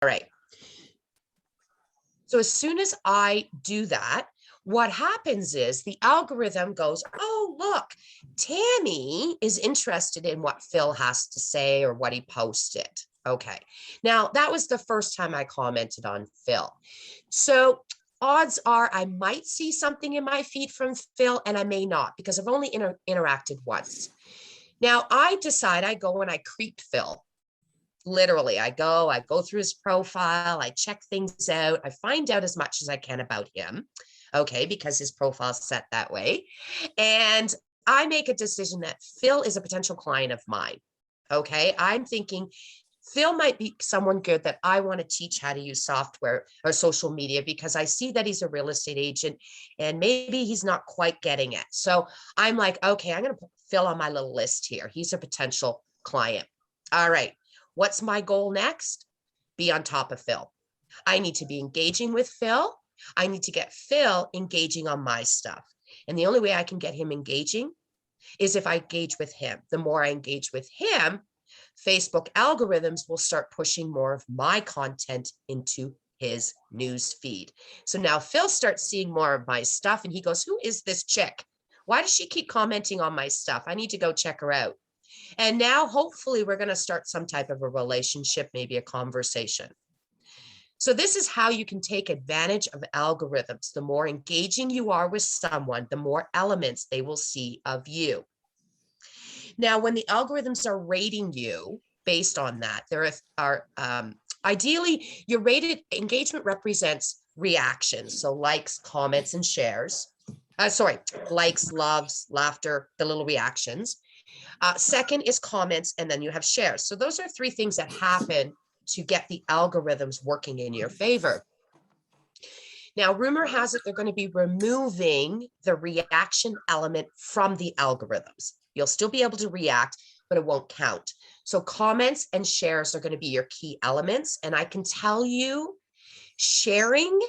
All right. So as soon as I do that, what happens is the algorithm goes, oh, look, Tammy is interested in what Phil has to say or what he posted. Okay. Now, that was the first time I commented on Phil. So odds are I might see something in my feed from Phil and I may not because I've only interacted once. Now, I decide I go and I creep Phil. Literally, I go through his profile, I check things out, I find out as much as I can about him, okay, because his profile is set that way. And I make a decision that Phil is a potential client of mine, okay? I'm thinking Phil might be someone good that I want to teach how to use software or social media because I see that he's a real estate agent and maybe he's not quite getting it. So I'm like, okay, I'm going to put Phil on my little list here. He's a potential client. All right. What's my goal next? Be on top of Phil. I need to be engaging with Phil. I need to get Phil engaging on my stuff. And the only way I can get him engaging is if I engage with him. The more I engage with him, Facebook algorithms will start pushing more of my content into his news feed. So now Phil starts seeing more of my stuff and he goes, who is this chick? Why does she keep commenting on my stuff? I need to go check her out. And now hopefully we're going to start some type of a relationship, maybe a conversation. So this is how you can take advantage of algorithms. The more engaging you are with someone, the more elements they will see of you. Now, when the algorithms are rating you based on that, there are ideally your rated engagement represents reactions. So likes, comments, and shares. Likes, loves, laughter, the little reactions. Second is comments, and then you have shares. So those are three things that happen to get the algorithms working in your favor. Now, rumor has it they're going to be removing the reaction element from the algorithms. You'll still be able to react, but it won't count. So comments and shares are going to be your key elements. And I can tell you, sharing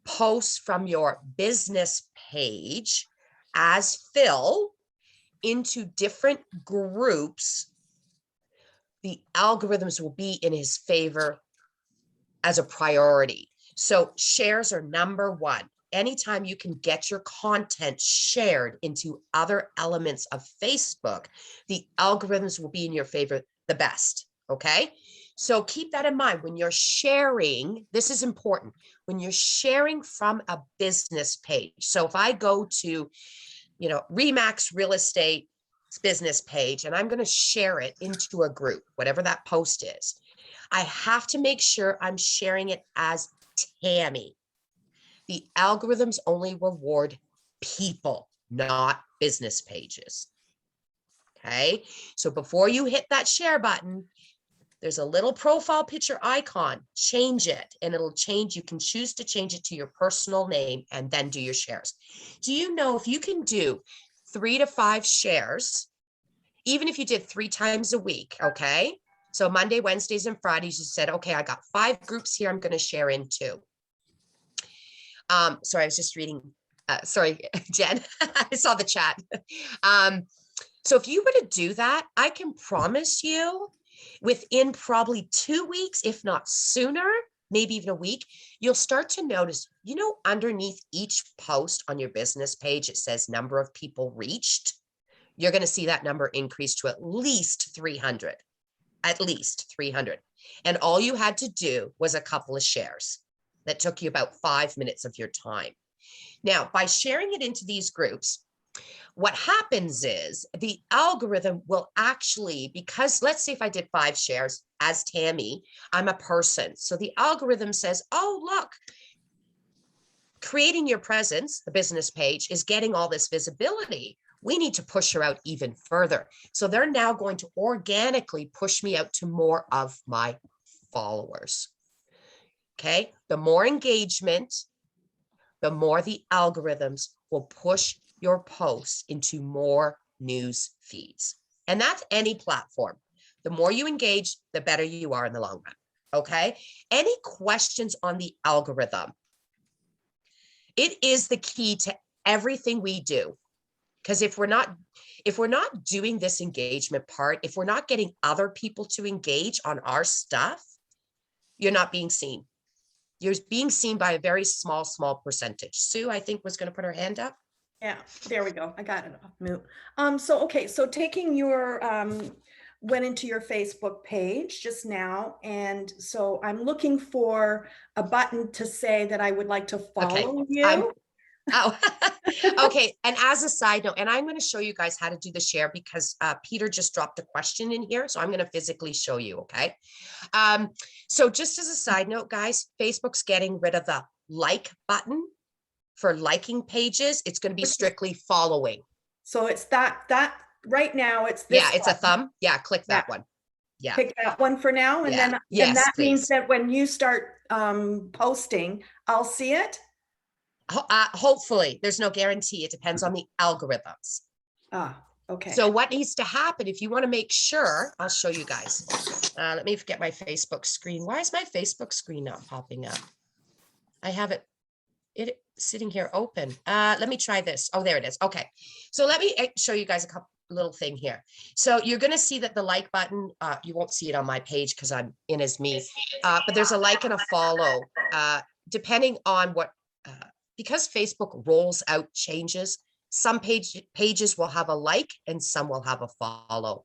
posts from your business page as Phil into different groups, the algorithms will be in his favor as a priority. So shares are number one. Anytime you can get your content shared into other elements of Facebook, the algorithms will be in your favor the best, okay? So keep that in mind when you're sharing. This is important. When you're sharing from a business page. So if I go to, Remax Real Estate business page, and I'm going to share it into a group, whatever that post is, I have to make sure I'm sharing it as Tammy. The algorithms only reward people, not business pages. Okay. So before you hit that share button, there's a little profile picture icon. Change it and it'll change. You can choose to change it to your personal name and then do your shares. Do you know if you can do 3 to 5 shares, even if you did 3 times a week, okay? So Monday, Wednesdays, and Fridays, you said, okay, I got 5 groups here I'm going to share into. Sorry, I was just reading. Sorry, Jen, I saw the chat. So if you were to do that, I can promise you within probably 2 weeks, if not sooner, maybe even a week, you'll start to notice, underneath each post on your business page, it says number of people reached. You're going to see that number increase to at least 300, And all you had to do was a couple of shares. That took you about 5 minutes of your time. Now, by sharing it into these groups, what happens is the algorithm will actually, because let's say if I did 5 shares as Tammy, I'm a person. So the algorithm says, oh, look, creating your presence, the business page, is getting all this visibility. We need to push her out even further. So they're now going to organically push me out to more of my followers. Okay, the more engagement, the more the algorithms will push your posts into more news feeds. And that's any platform. The more you engage, the better you are in the long run. Okay, any questions on the algorithm? It is the key to everything we do. Because if we're not doing this engagement part, if we're not getting other people to engage on our stuff, You're not being seen. You're being seen by a very small percentage. Sue, I think, was going to put her hand up. Yeah, there we go. I got it off mute. So, okay, so taking your, went into your Facebook page just now. And so I'm looking for a button to say that I would like to Okay. follow you. Oh, okay. And as a side note, and I'm going to show you guys how to do the share because Peter just dropped a question in here. So I'm going to physically show you. Okay. So just as a side note, guys, Facebook's getting rid of the like button for liking pages. It's going to be strictly following. So it's that right now it's this Yeah, it's a thumb. Yeah, click Yeah. that one. Yeah. Pick that one for now. And Yeah. then Yes, that means please. that when you start posting, I'll see it. Hopefully, there's no guarantee. It depends on the algorithms. Ah, okay. So what needs to happen if you want to make sure, I'll show you guys. Let me get my Facebook screen. Why is my Facebook screen not popping up? I have it sitting here open. Let me try this. Oh, there it is. Okay. So let me show you guys a couple little thing here. So you're going to see that the like button, you won't see it on my page because I'm in as me, but there's a like and a follow, depending on what, because Facebook rolls out changes, some pages will have a like and some will have a follow.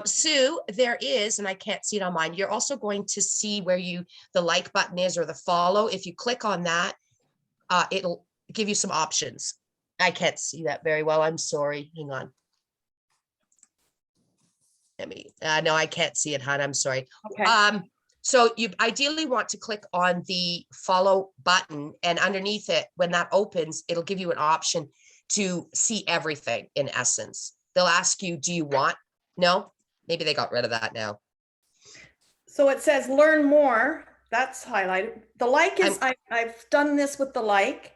Sue, there is, and I can't see it on mine, you're also going to see where the like button is or the follow. If you click on that, it'll give you some options. I can't see that very well. I'm sorry. Hang on. No, I can't see it, hon. I'm sorry. Okay. So you ideally want to click on the follow button, and underneath it, when that opens, it'll give you an option to see everything in essence. They'll ask you, do you want? No, maybe they got rid of that now. So it says learn more. That's highlighted. The like is, I've done this with the like,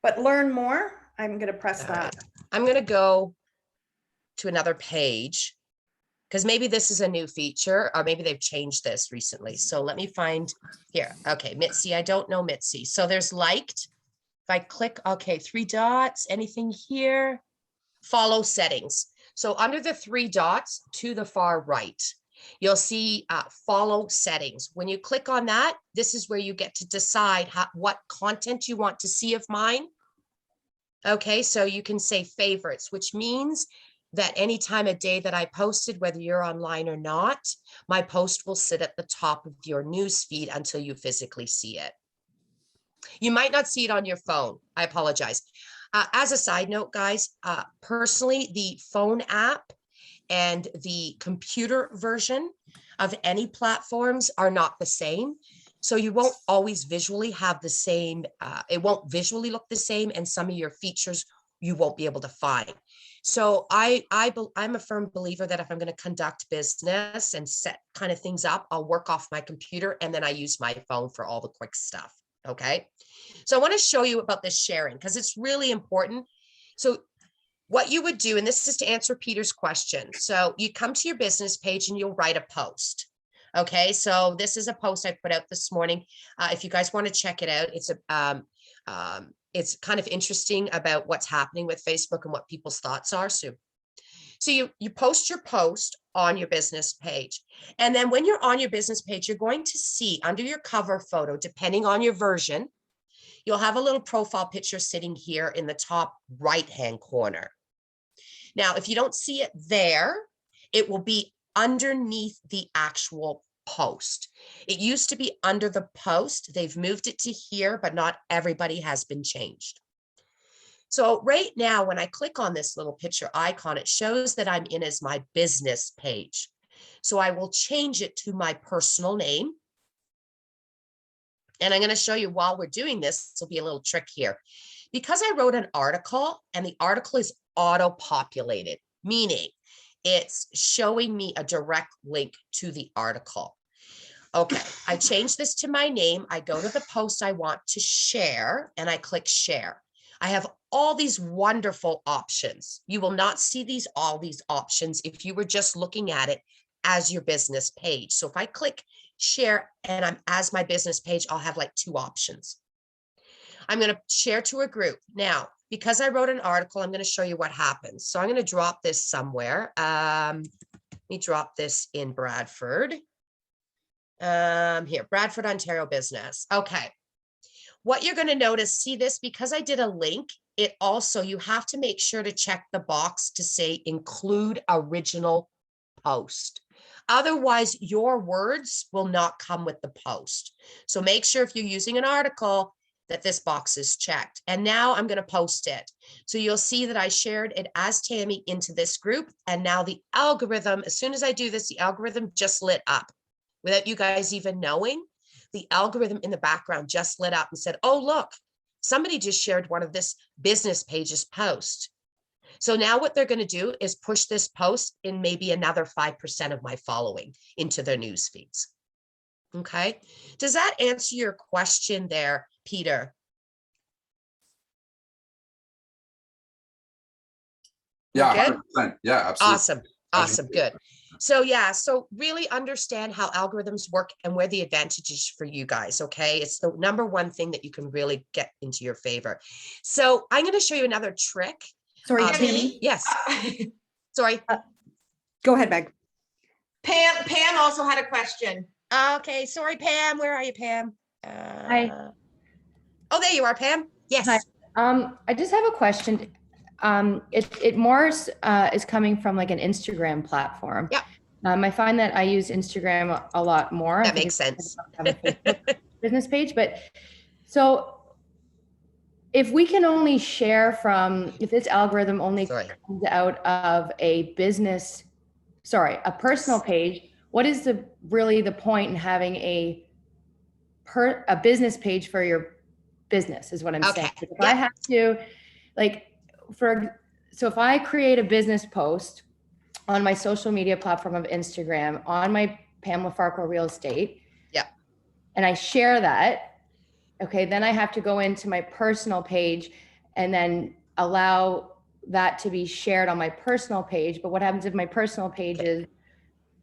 but learn more. I'm going to press that. Right. I'm going to go to another page because maybe this is a new feature or maybe they've changed this recently. So let me find here. Okay, Mitzi, I don't know Mitzi. So there's liked. If I click, okay, 3 dots, anything here, follow settings. So under the 3 dots to the far right, you'll see follow settings. When you click on that, this is where you get to decide what content you want to see of mine. Okay, so you can say favorites, which means that any time of day that I posted, whether you're online or not, my post will sit at the top of your news feed until you physically see it. You might not see it on your phone. I apologize. As a side note, guys, personally, the phone app and the computer version of any platforms are not the same. So you won't always visually have the same, it won't visually look the same, and some of your features you won't be able to find. So I'm a firm believer that if I'm going to conduct business and set kind of things up, I'll work off my computer and then I use my phone for all the quick stuff. Okay. So I want to show you about this sharing because it's really important. So what you would do, and this is to answer Peter's question. So you come to your business page and you'll write a post. Okay, so this is a post I put out this morning. If you guys want to check it out, it's kind of interesting about what's happening with Facebook and what people's thoughts are. So you post your post on your business page. And then when you're on your business page, you're going to see under your cover photo, depending on your version, you'll have a little profile picture sitting here in the top right-hand corner. Now, if you don't see it there, it will be underneath the actual post. It used to be under the post. They've moved it to here, but not everybody has been changed. So right now, when I click on this little picture icon, it shows that I'm in as my business page. So I will change it to my personal name. And I'm going to show you while we're doing this, this will be a little trick here. Because I wrote an article and the article is auto-populated, meaning it's showing me a direct link to the article. Okay, I changed this to my name. I go to the post I want to share and I click share. I have all these wonderful options. You will not see all these options if you were just looking at it as your business page. So if I click share and I'm as my business page, I'll have like 2 options. I'm going to share to a group. Now, because I wrote an article, I'm going to show you what happens. So I'm going to drop this somewhere. Let me drop this in Bradford. Here, Bradford, Ontario business. Okay. What you're going to notice, see this, because I did a link, it also, you have to make sure to check the box to say include original post. Otherwise, your words will not come with the post. So make sure if you're using an article that this box is checked. And now I'm going to post it. So you'll see that I shared it as Tammy into this group. And now the algorithm, as soon as I do this, the algorithm just lit up without you guys even knowing. The algorithm in the background just lit up and said, oh, look, somebody just shared one of this business page's post. So now what they're going to do is push this post in maybe another 5% of my following into their news feeds. Okay. Does that answer your question there, Peter? Yeah, 100%. Yeah, absolutely. Awesome. Awesome. Good. So yeah, so really understand how algorithms work and where the advantage is for you guys. Okay. It's the number one thing that you can really get into your favor. So I'm going to show you another trick. Sorry, Tammy. Yes. Sorry. Go ahead, Meg. Pam also had a question. Okay. Sorry, Pam. Where are you, Pam? Hi. Oh, there you are, Pam. Yes. Hi. I just have a question. It more is coming from like an Instagram platform. Yeah. I find that I use Instagram a lot more. That makes sense. I have a Facebook business page, but so if we can only share from, if this algorithm only comes out of a personal page, what is really the point in having a business page for your business is what I'm saying. If I have to so if I create a business post on my social media platform of Instagram on my Pamela Farquhar Real Estate, and I share that, okay, then I have to go into my personal page and then allow that to be shared on my personal page. But what happens if my personal page is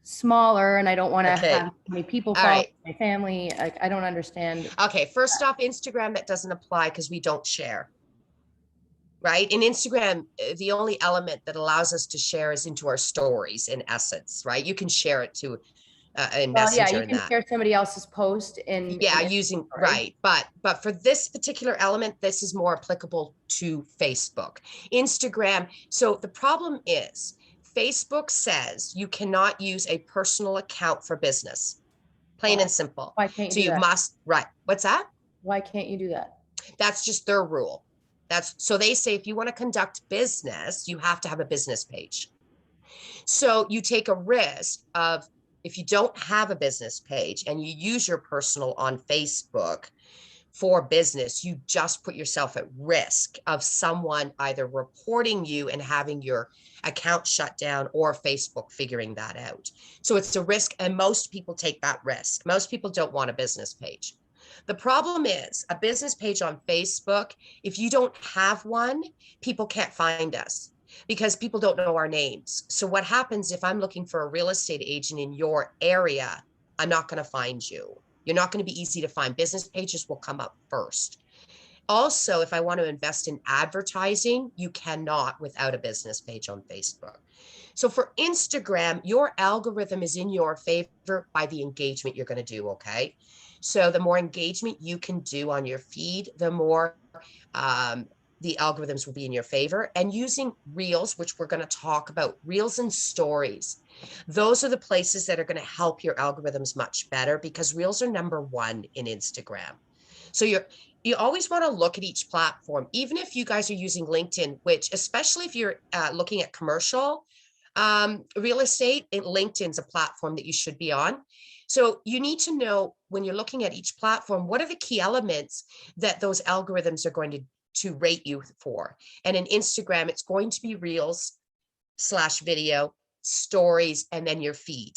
smaller and I don't want to have many people follow my family? Like, I don't understand. Okay, first off, Instagram, that doesn't apply because we don't share. Right? In Instagram, the only element that allows us to share is into our stories, in essence, right? You can share it to in Messenger. You can share somebody else's post using right. But for this particular element, this is more applicable to Facebook, Instagram. So the problem is Facebook says you cannot use a personal account for business, plain and simple. Why can't you do that? Must, right? What's that? Why can't you do that? That's just their rule. So they say if you want to conduct business, you have to have a business page. So you take a risk of, if you don't have a business page and you use your personal on Facebook for business, you just put yourself at risk of someone either reporting you and having your account shut down or Facebook figuring that out. So it's a risk, and most people take that risk. Most people don't want a business page. The problem is a business page on Facebook, if you don't have one, people can't find us because people don't know our names. So what happens if I'm looking for a real estate agent in your area, I'm not going to find you. You're not going to be easy to find. Business pages will come up first. Also, if I want to invest in advertising, you cannot without a business page on Facebook. So for Instagram, your algorithm is in your favor by the engagement you're going to do, okay? So the more engagement you can do on your feed, the more the algorithms will be in your favor. And using Reels, which we're going to talk about, Reels and Stories, those are the places that are going to help your algorithms much better because Reels are number one in Instagram. So you always want to look at each platform, even if you guys are using LinkedIn, which especially if you're looking at commercial real estate, LinkedIn's a platform that you should be on. So you need to know when you're looking at each platform, what are the key elements that those algorithms are going to rate you for? And in Instagram, it's going to be Reels / video, stories, and then your feed.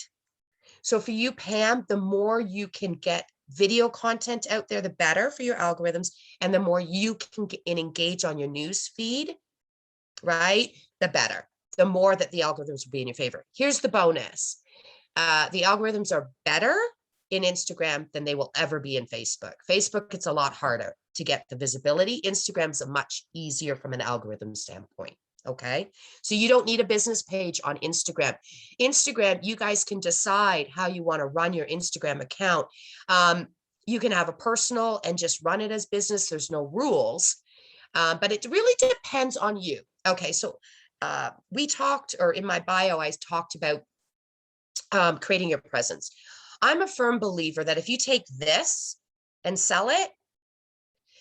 So for you, Pam, the more you can get video content out there, the better for your algorithms. And the more you can get and engage on your news feed, right, the better. The more that the algorithms will be in your favor. Here's the bonus. The algorithms are better in Instagram than they will ever be in Facebook. Facebook, it's a lot harder to get the visibility. Instagram's a much easier from an algorithm standpoint. Okay, so you don't need a business page on Instagram. Instagram, you guys can decide how you want to run your Instagram account. You can have a personal and just run it as business. There's no rules, but it really depends on you. Okay, so we talked, or in my bio, I talked about creating your presence. I'm a firm believer that if you take this and sell it,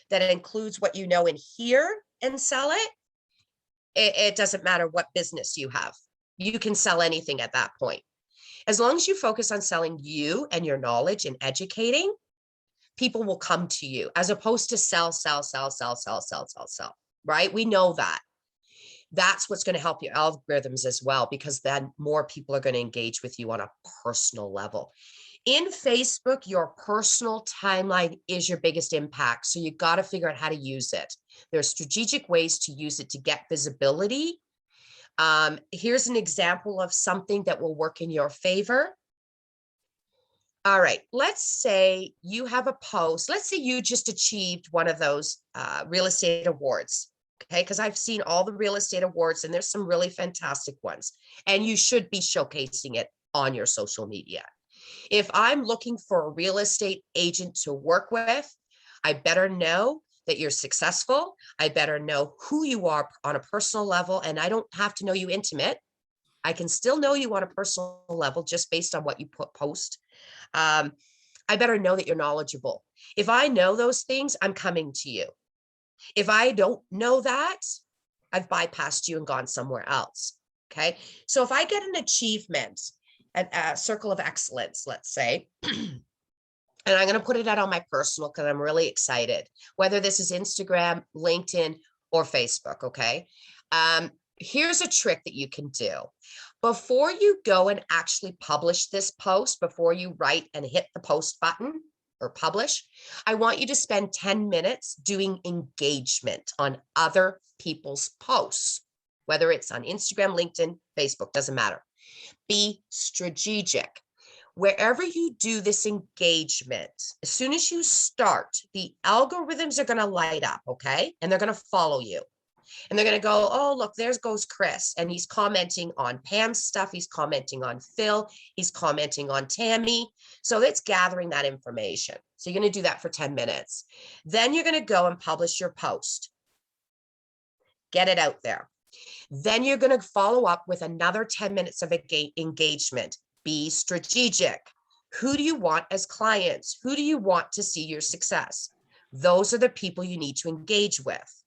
that includes what you know in here and sell it, it doesn't matter what business you have. You can sell anything at that point. As long as you focus on selling you and your knowledge and educating, people will come to you as opposed to sell, right? We know that. That's what's going to help your algorithms as well, because then more people are going to engage with you on a personal level. In Facebook, your personal timeline is your biggest impact. So you got to figure out how to use it. There's strategic ways to use it to get visibility. Here's an example of something that will work in your favor. All right, let's say you have a post. Let's say you just achieved one of those real estate awards. Okay, because I've seen all the real estate awards and there's some really fantastic ones. And you should be showcasing it on your social media. If I'm looking for a real estate agent to work with, I better know that you're successful. I better know who you are on a personal level, and I don't have to know you intimate. I can still know you on a personal level just based on what you post. I better know that you're knowledgeable. If I know those things, I'm coming to you. If I don't know that, I've bypassed you and gone somewhere else. Okay. So if I get an achievement, a circle of excellence, let's say, and I'm going to put it out on my personal because I'm really excited, whether this is Instagram, LinkedIn, or Facebook. Okay. Here's a trick that you can do. Before you go and actually publish this post, before you write and hit the post button or publish, I want you to spend 10 minutes doing engagement on other people's posts, whether it's on Instagram, LinkedIn, Facebook, doesn't matter. Be strategic. Wherever you do this engagement, as soon as you start, the algorithms are going to light up, okay? And they're going to follow you. And they're going to go, oh, look, there goes Chris. And he's commenting on Pam's stuff. He's commenting on Phil. He's commenting on Tammy. So it's gathering that information. So you're going to do that for 10 minutes. Then you're going to go and publish your post. Get it out there. Then you're going to follow up with another 10 minutes of engagement. Be strategic. Who do you want as clients? Who do you want to see your success? Those are the people you need to engage with.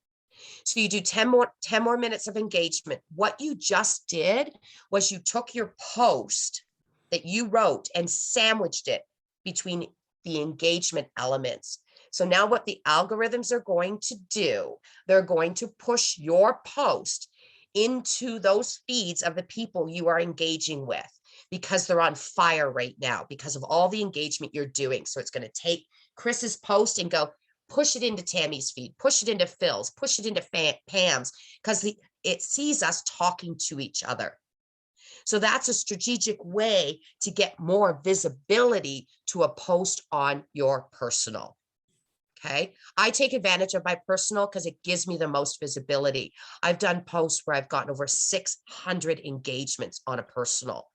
So you do 10 more minutes of engagement. What you just did was you took your post that you wrote and sandwiched it between the engagement elements. So now what the algorithms are going to do, they're going to push your post into those feeds of the people you are engaging with, because they're on fire right now because of all the engagement you're doing. So it's going to take Chris's post and go, push it into Tammy's feed, push it into Phil's, push it into Pam's, because it sees us talking to each other. So that's a strategic way to get more visibility to a post on your personal. Okay. I take advantage of my personal because it gives me the most visibility. I've done posts where I've gotten over 600 engagements on a personal.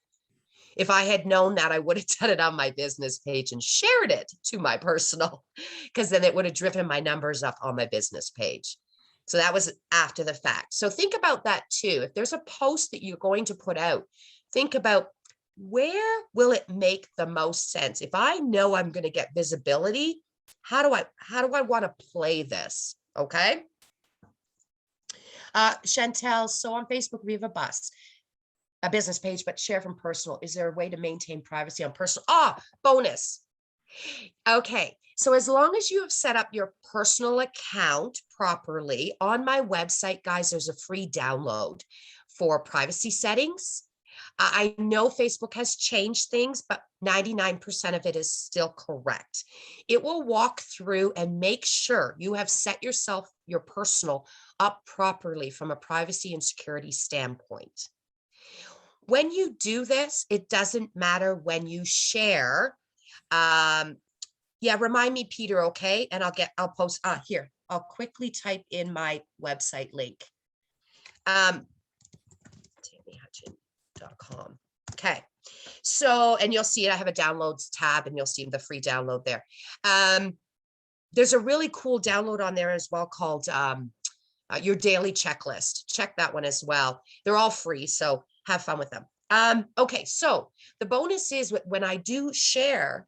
If I had known that, I would have done it on my business page and shared it to my personal, because then it would have driven my numbers up on my business page. So that was after the fact. So think about that too. If there's a post that you're going to put out, think about, where will it make the most sense? If I know I'm going to get visibility, how do I want to play this? Okay. Chantel, so on Facebook, we have a business page, but share from personal. Is there a way to maintain privacy on personal? Bonus. Okay. So as long as you have set up your personal account properly on my website, guys, there's a free download for privacy settings. I know Facebook has changed things, but 99% of it is still correct. It will walk through and make sure you have set yourself, your personal, up properly from a privacy and security standpoint. When you do this, it doesn't matter when you share. Yeah, remind me, Peter, okay? And I'll post here. I'll quickly type in my website link. TammyHutchin.com. Okay. So, and you'll see it. I have a downloads tab and you'll see the free download there. There's a really cool download on there as well called your daily checklist. Check that one as well. They're all free, so have fun with them. Okay, so the bonus is when I do share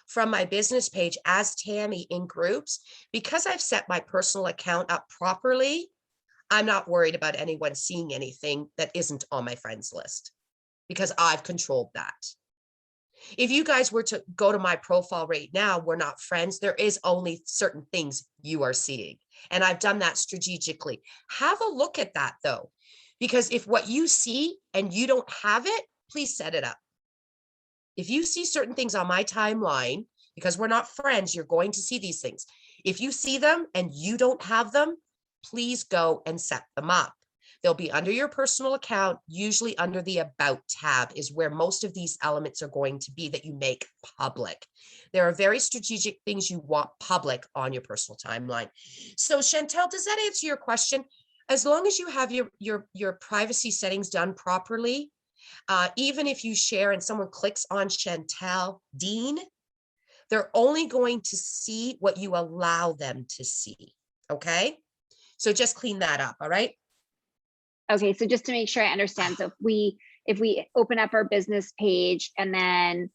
from my business page as Tammy in groups, because I've set my personal account up properly, I'm not worried about anyone seeing anything that isn't on my friends list because I've controlled that. If you guys were to go to my profile right now, we're not friends. There is only certain things you are seeing. And I've done that strategically. Have a look at that though, because if what you see and you don't have it, please set it up. If you see certain things on my timeline, because we're not friends, you're going to see these things. If you see them and you don't have them, please go and set them up. They'll be under your personal account, usually under the About tab is where most of these elements are going to be that you make public. There are very strategic things you want public on your personal timeline. So Chantel, does that answer your question? As long as you have your privacy settings done properly, even if you share and someone clicks on Chantel Dean, they're only going to see what you allow them to see, okay? So just clean that up, all right? Okay, so just to make sure I understand, so if we open up our business page and then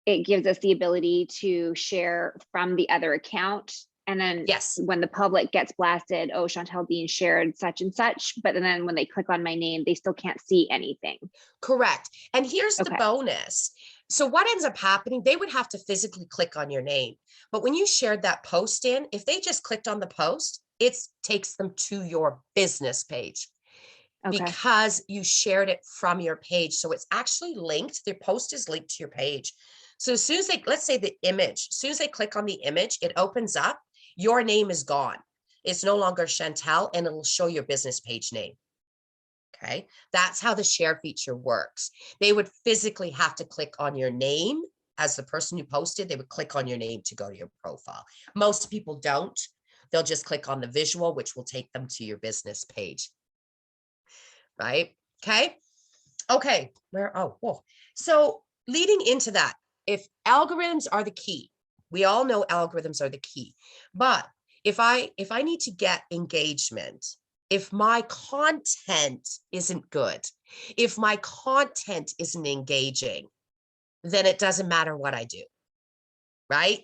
it gives us the ability to share from the other account, and then yes, when the public gets blasted, oh, Chantel Dean shared such and such, but then when they click on my name, they still can't see anything. Correct. And here's the bonus. So what ends up happening, they would have to physically click on your name. But when you shared that post in, if they just clicked on the post, it takes them to your business page. Because you shared it from your page. So it's actually linked. The post is linked to your page. So as soon as they, let's say the image, as soon as they click on the image, it opens up, your name is gone. It's no longer Chantel and it'll show your business page name. Okay. That's how the share feature works. They would physically have to click on your name as the person who posted, they would click on your name to go to your profile. Most people don't. They'll just click on the visual, which will take them to your business page. Right? Okay. So leading into that, if algorithms are the key, we all know algorithms are the key, but if I need to get engagement, if my content isn't good, if my content isn't engaging, then it doesn't matter what I do, right?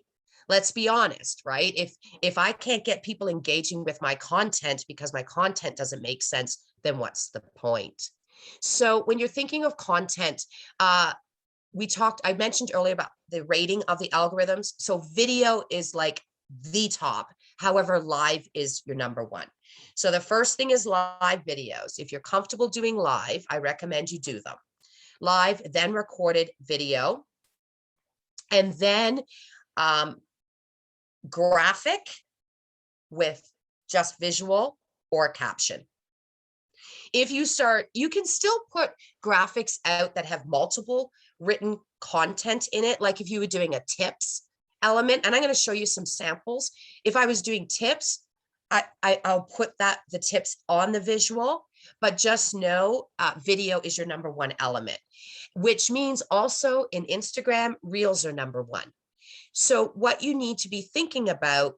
Let's be honest, right? If I can't get people engaging with my content because my content doesn't make sense, then what's the point? So when you're thinking of content, I mentioned earlier about the rating of the algorithms. So video is like the top. However, live is your number one. So the first thing is live videos. If you're comfortable doing live, I recommend you do them. Live, then recorded video, and then graphic with just visual or caption. If you start, you can still put graphics out that have multiple written content in it. Like if you were doing a tips element, and I'm going to show you some samples. If I was doing tips, I'll put the tips on the visual, but just know video is your number one element, which means also in Instagram, reels are number one. So what you need to be thinking about,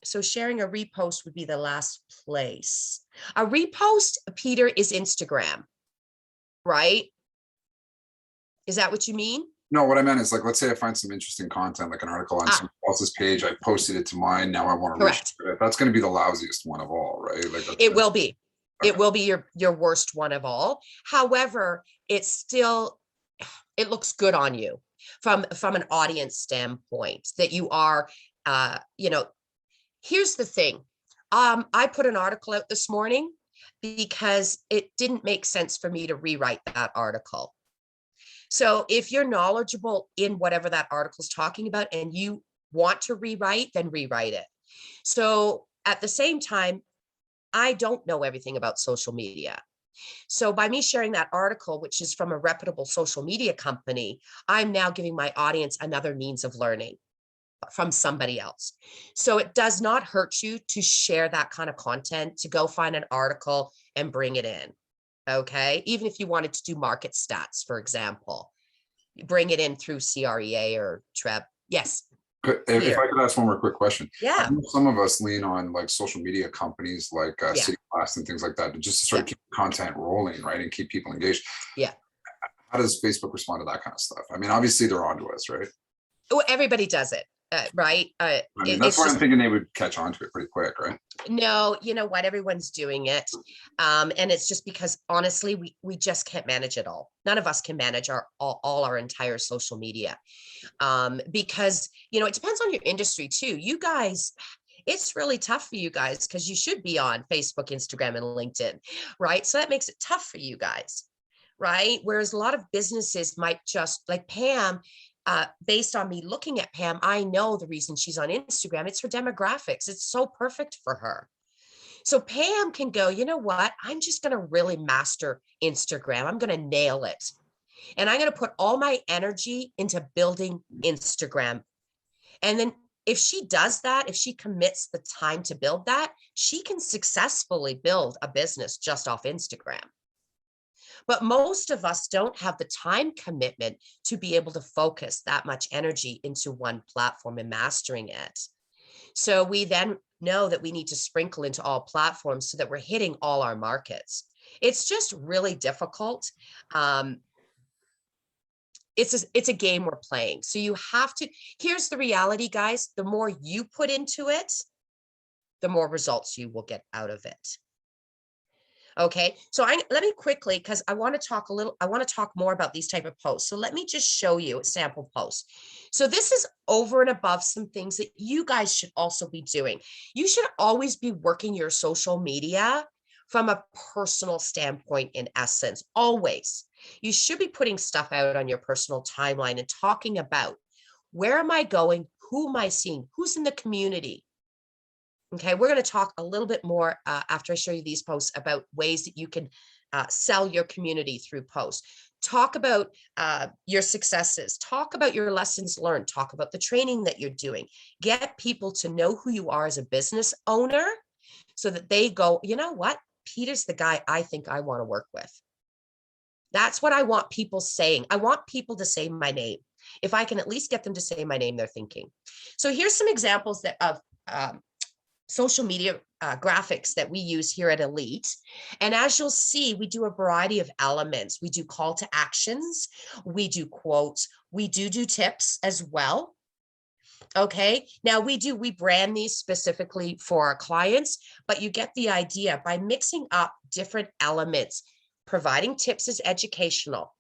so sharing a repost would be the last place. A repost, Peter, is Instagram, right? Is that what you mean? No, what I meant is like, let's say I find some interesting content, like an article on someone else's page. I posted it to mine. Now I want to reshare it. That's going to be the lousiest one of all, right? Like it will be. Okay. It will be your worst one of all. However, it's still, it looks good on you from an audience standpoint that you are, here's the thing. I put an article out this morning because it didn't make sense for me to rewrite that article. So if you're knowledgeable in whatever that article is talking about and you want to rewrite, then rewrite it. So at the same time, I don't know everything about social media. So by me sharing that article, which is from a reputable social media company, I'm now giving my audience another means of learning. from somebody else. So it does not hurt you to share that kind of content, to go find an article and bring it in. Okay. Even if you wanted to do market stats, for example, bring it in through CREA or TREB. Yes. If I could ask one more quick question. Yeah. Some of us lean on like social media companies like City Class and things like that to just sort of keep content rolling, right? And keep people engaged. Yeah. How does Facebook respond to that kind of stuff? I mean, obviously they're onto us, right? Well, everybody does it, right? I mean, that's why I'm thinking they would catch on to it pretty quick, right? No, you know what? Everyone's doing it. And it's just because honestly, we just can't manage it all. None of us can manage all our entire social media. Because, you know, it depends on your industry too. You guys, it's really tough for you guys because you should be on Facebook, Instagram, and LinkedIn, right? So that makes it tough for you guys, right? Whereas a lot of businesses might just, like Pam, based on me looking at Pam, I know the reason she's on Instagram. It's her demographics. It's so perfect for her. So Pam can go, you know what? I'm just going to really master Instagram. I'm going to nail it. And I'm going to put all my energy into building Instagram. And then if she does that, if she commits the time to build that, she can successfully build a business just off Instagram. But most of us don't have the time commitment to be able to focus that much energy into one platform and mastering it. So we then know that we need to sprinkle into all platforms so that we're hitting all our markets. It's just really difficult. It's a game we're playing. So you have to, here's the reality, guys, the more you put into it, the more results you will get out of it. Okay, so let me quickly, because I want to talk more about these type of posts. So let me just show you a sample post. So this is over and above some things that you guys should also be doing. You should always be working your social media from a personal standpoint, in essence, always. You should be putting stuff out on your personal timeline and talking about, where am I going? Who am I seeing? Who's in the community? Okay, we're going to talk a little bit more after I show you these posts about ways that you can sell your community through posts. Talk about your successes. Talk about your lessons learned. Talk about the training that you're doing. Get people to know who you are as a business owner so that they go, you know what? Peter's the guy I think I want to work with. That's what I want people saying. I want people to say my name. If I can at least get them to say my name, they're thinking. So here's some examples of social media graphics that we use here at Elite. And as you'll see, we do a variety of elements. We do call to actions, we do quotes, we do tips as well. Okay, now we brand these specifically for our clients, but you get the idea. By mixing up different elements, providing tips is educational.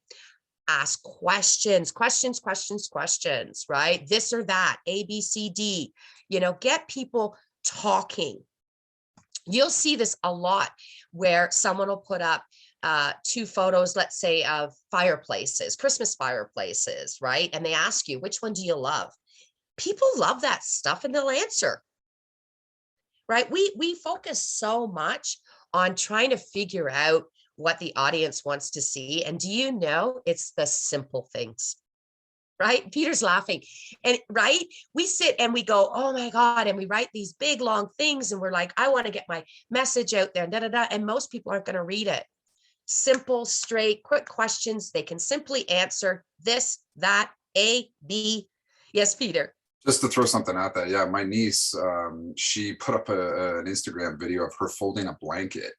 Ask questions, right? This or that, A, B, C, D, you know, get people talking. You'll see this a lot where someone will put up 2 photos, let's say, of fireplaces, Christmas fireplaces, right? And they ask you, which one do you love? People love that stuff and they'll answer, right? We focus so much on trying to figure out what the audience wants to see. And do you know, it's the simple things. Right? Peter's laughing. And right, we sit and we go, oh my God, and we write these big long things and we're like, I want to get my message out there, and most people aren't going to read it. Simple, straight, quick questions. They can simply answer this, that, A, B. Yes, Peter. Just to throw something out there, yeah, my niece, she put up an Instagram video of her folding a blanket.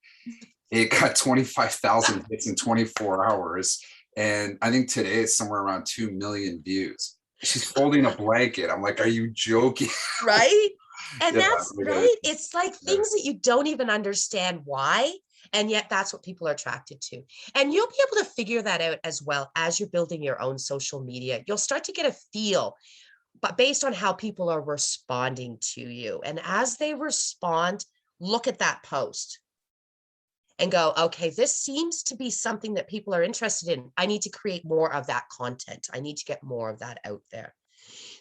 It got 25,000 hits in 24 hours. And I think today it's somewhere around 2 million views. She's folding a blanket. I'm like, are you joking? Right? And that's right. It's like things that you don't even understand why. And yet that's what people are attracted to. And you'll be able to figure that out as well as you're building your own social media. You'll start to get a feel, but based on how people are responding to you. And as they respond, look at that post and go, okay, this seems to be something that people are interested in. I need to create more of that content. I need to get more of that out there.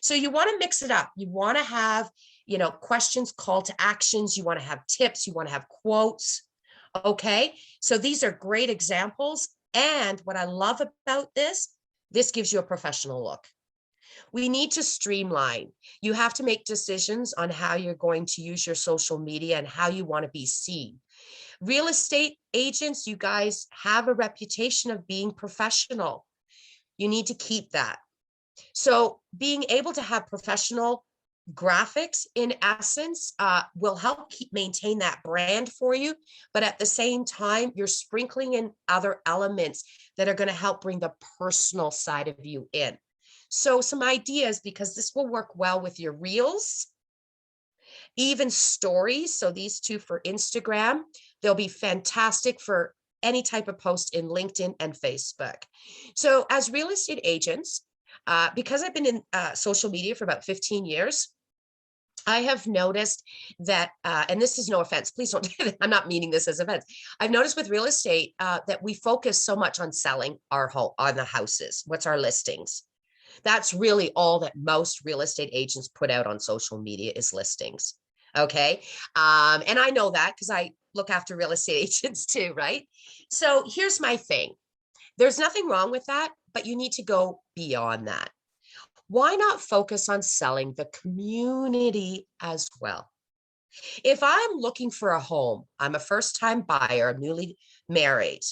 So you want to mix it up. You want to have, you know, questions, call to actions. You want to have tips. You want to have quotes. Okay. So these are great examples. And what I love about this gives you a professional look. We need to streamline. You have to make decisions on how you're going to use your social media and how you want to be seen. Real estate agents, you guys have a reputation of being professional. You need to keep that. So being able to have professional graphics in essence will help maintain that brand for you. But at the same time, you're sprinkling in other elements that are going to help bring the personal side of you in. So some ideas, because this will work well with your reels, even stories. So these two for Instagram, they'll be fantastic for any type of post in LinkedIn and Facebook. So as real estate agents, because I've been in social media for about 15 years, I have noticed that, and this is no offense, please don't, I'm not meaning this as offense. I've noticed with real estate that we focus so much on selling our home, on the houses. What's our listings? That's really all that most real estate agents put out on social media is listings. Okay. And I know that because I look after real estate agents too, right? So here's my thing. There's nothing wrong with that, but you need to go beyond that. Why not focus on selling the community as well? If I'm looking for a home, I'm a first-time buyer, newly married,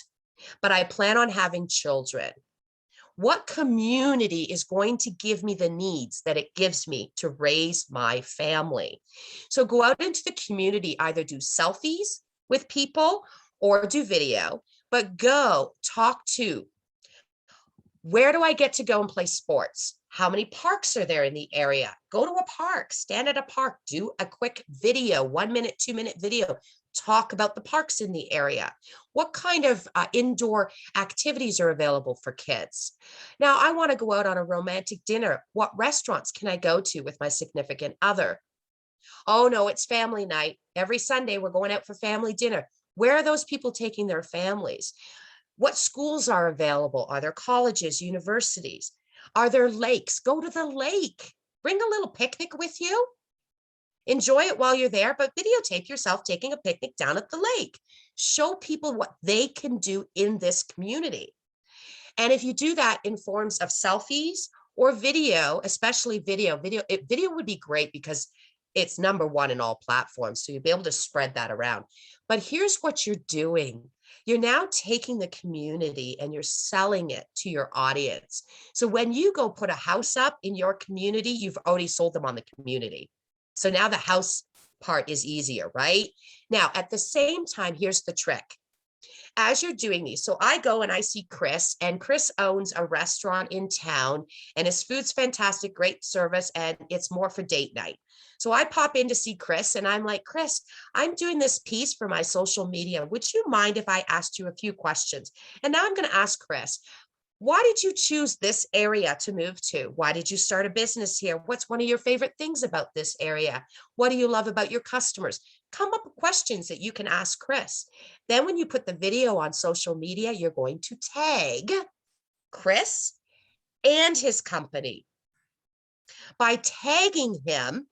but I plan on having children. What community is going to give me the needs that it gives me to raise my family? So go out into the community, either do selfies with people or do video, but go talk to, where do I get to go and play sports? How many parks are there in the area? Go to a park, stand at a park, do a quick video, 1 minute, 2 minute video. Talk about the parks in the area. What kind of indoor activities are available for kids? Now, I want to go out on a romantic dinner. What restaurants can I go to with my significant other? Oh, no, it's family night. Every Sunday, we're going out for family dinner. Where are those people taking their families? What schools are available? Are there colleges, universities? Are there lakes? Go to the lake. Bring a little picnic with you. Enjoy it while you're there, but videotape yourself taking a picnic down at the lake. Show people what they can do in this community. And if you do that in forms of selfies or video, especially video would be great because it's #1 in all platforms. So you'll be able to spread that around. But here's what you're doing. You're now taking the community and you're selling it to your audience. So when you go put a house up in your community, you've already sold them on the community. So now the house part is easier, right? Now, at the same time, here's the trick. As you're doing these, so I go and I see Chris, and Chris owns a restaurant in town, and his food's fantastic, great service, and it's more for date night. So I pop in to see Chris, and I'm like, Chris, I'm doing this piece for my social media. Would you mind if I asked you a few questions? And now I'm going to ask Chris, why did you choose this area to move to? Why did you start a business here? What's one of your favorite things about this area? What do you love about your customers? Come up with questions that you can ask Chris. Then when you put the video on social media, you're going to tag Chris and his company. By tagging him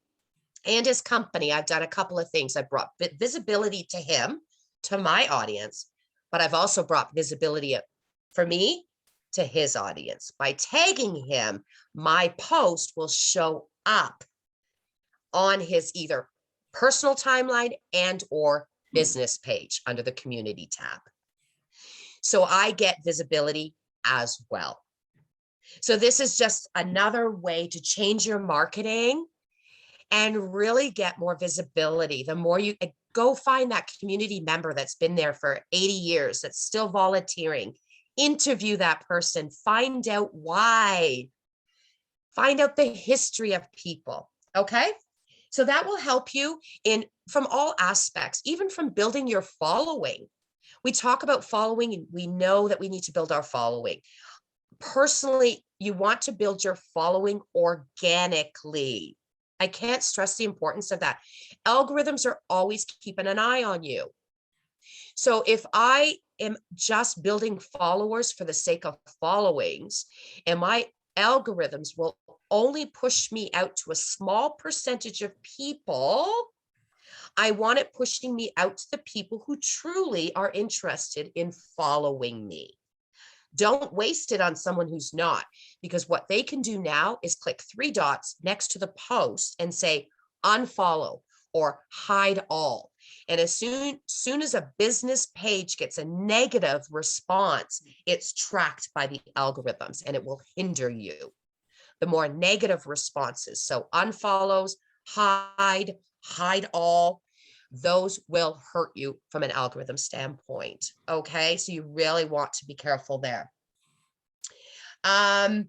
and his company, I've done a couple of things. I brought visibility to him, to my audience, but I've also brought visibility for me to his audience. By tagging him, my post will show up on his either personal timeline and or business page under the community tab. So I get visibility as well. So this is just another way to change your marketing and really get more visibility. The more you go find that community member that's been there for 80 years, that's still volunteering, interview that person, find out why, find out the history of people. Okay. So that will help you from all aspects, even from building your following. We talk about following and we know that we need to build our following. Personally, you want to build your following organically. I can't stress the importance of that. Algorithms are always keeping an eye on you. So if I am just building followers for the sake of followings, and my algorithms will only push me out to a small percentage of people, I want it pushing me out to the people who truly are interested in following me. Don't waste it on someone who's not, because what they can do now is click 3 dots next to the post and say unfollow or hide all. And as soon as a business page gets a negative response, it's tracked by the algorithms and it will hinder you. The more negative responses, so unfollows, hide all, those will hurt you from an algorithm standpoint. Okay, so you really want to be careful there. We're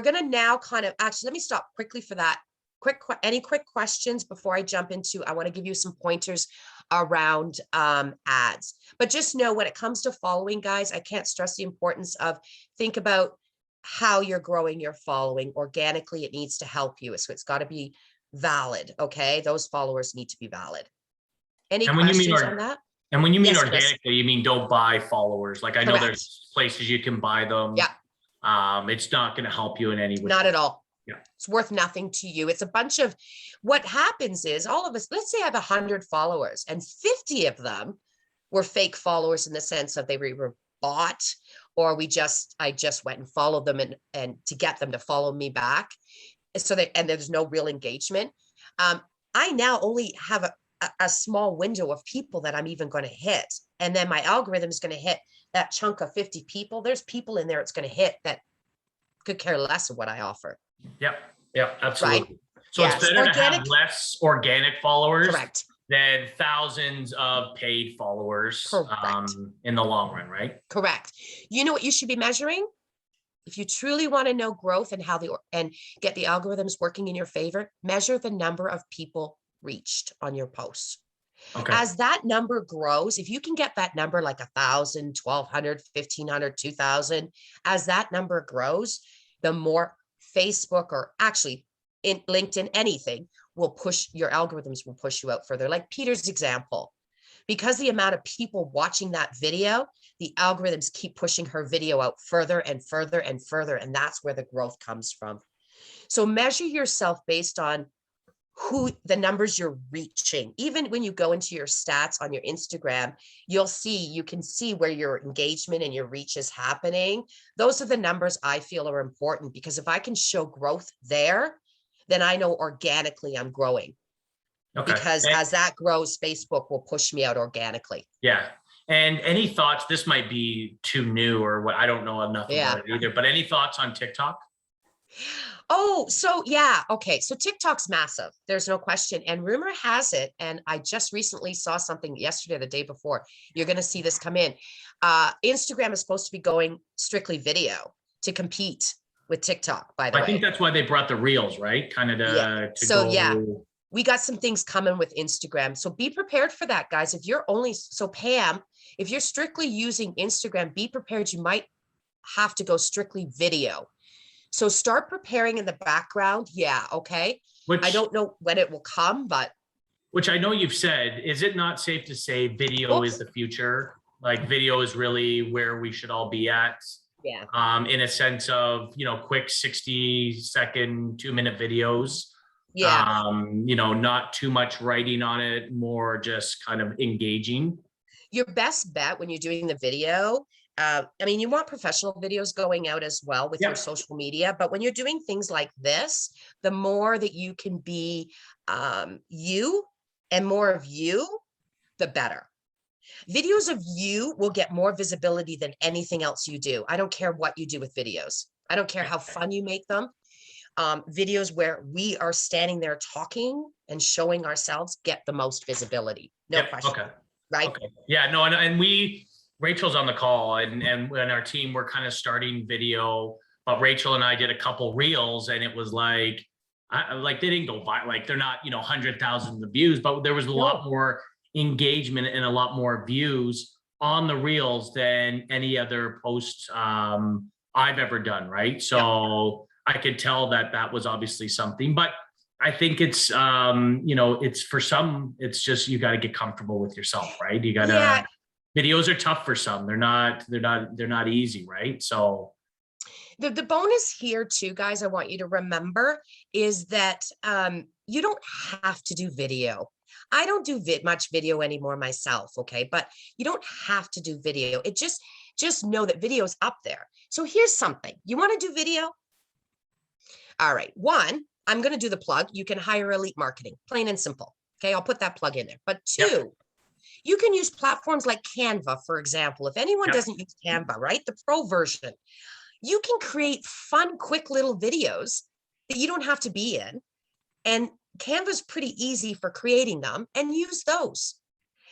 going to now kind of, actually, let me stop quickly for that. Any quick questions before I jump into, I want to give you some pointers around ads. But just know when it comes to following, guys, I can't stress the importance of think about how you're growing your following. Organically, it needs to help you. So it's got to be valid. Okay, those followers need to be valid. Any questions on that? And when you mean Yes, organically, Chris. you mean don't buy followers. Like I know Correct. there's places you can buy them. Yeah. It's not going to help you in any way. Not at all. Yeah. It's worth nothing to you. It's a bunch of, what happens is all of us, let's say I have 100 followers and 50 of them were fake followers in the sense of they were bought, or I just went and followed them and to get them to follow me back. So and there's no real engagement. I now only have a small window of people that I'm even going to hit. And then my algorithm is going to hit that chunk of 50 people. There's people in there it's going to hit that could care less of what I offer. Yeah, absolutely. Right? So it's better to have less organic followers Correct. than thousands of paid followers in the long run, right? Correct. You know what you should be measuring? If you truly want to know growth and and get the algorithms working in your favor, measure the number of people reached on your posts. Okay. As that number grows, if you can get that number like 1,000, 1,200, 1,500, 2,000, as that number grows, the more Facebook, or actually in LinkedIn, anything will push, your algorithms will push you out further. Like Peter's example, because the amount of people watching that video, the algorithms keep pushing her video out further and further and further. And that's where the growth comes from. So measure yourself based on who the numbers you're reaching. Even when you go into your stats on your Instagram, you can see where your engagement and your reach is happening. Those are the numbers I feel are important, because if I can show growth there, then I know organically I'm growing. Okay. Because as that grows, Facebook will push me out organically. Yeah. And any thoughts, this might be too new or what, I don't know enough about it either, but any thoughts on TikTok? Oh, so yeah. Okay. So TikTok's massive. There's no question. And rumor has it, and I just recently saw something yesterday, or the day before, you're going to see this come in. Instagram is supposed to be going strictly video to compete with TikTok, by the way. I think that's why they brought the Reels, right? Kind of we got some things coming with Instagram. So be prepared for that, guys. If you're Pam, if you're strictly using Instagram, be prepared. You might have to go strictly video. So start preparing in the background. Yeah. Okay. I don't know when it will come, but. Which I know you've said, is it not safe to say video is the future? Like video is really where we should all be at. Yeah. In a sense of, quick 60-second, 2-minute videos. Yeah. Not too much writing on it, more just kind of engaging. Your best bet when you're doing the video, you want professional videos going out as well with your social media, but when you're doing things like this, the more that you can be you and more of you, the better. Videos of you will get more visibility than anything else you do. I don't care what you do with videos. I don't care how fun you make them. Videos where we are standing there talking and showing ourselves get the most visibility. No question. Okay. Right? Okay. Yeah, no, and Rachel's on the call and our team, we're kind of starting video, but Rachel and I did a couple reels and it was like they didn't go viral, like they're not, 100,000 views, but there was a lot more engagement and a lot more views on the reels than any other post I've ever done. Right. So I could tell that was obviously something, but I think it's, it's for some, it's just, you got to get comfortable with yourself, right? You got to, videos are tough for some. They're not easy. Right. So the bonus here too, guys, I want you to remember is that you don't have to do video. I don't do much video anymore myself. Okay. But you don't have to do video. It just just know that video's up there. So here's something. You want to do video? All right. One, I'm going to do the plug. You can hire Elite Marketing, plain and simple. Okay. I'll put that plug in there. But two, you can use platforms like Canva, for example. If anyone doesn't use Canva, right? The pro version, you can create fun, quick little videos that you don't have to be in. And Canva's pretty easy for creating them, and use those.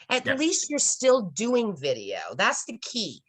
At least you're still doing video. That's the key.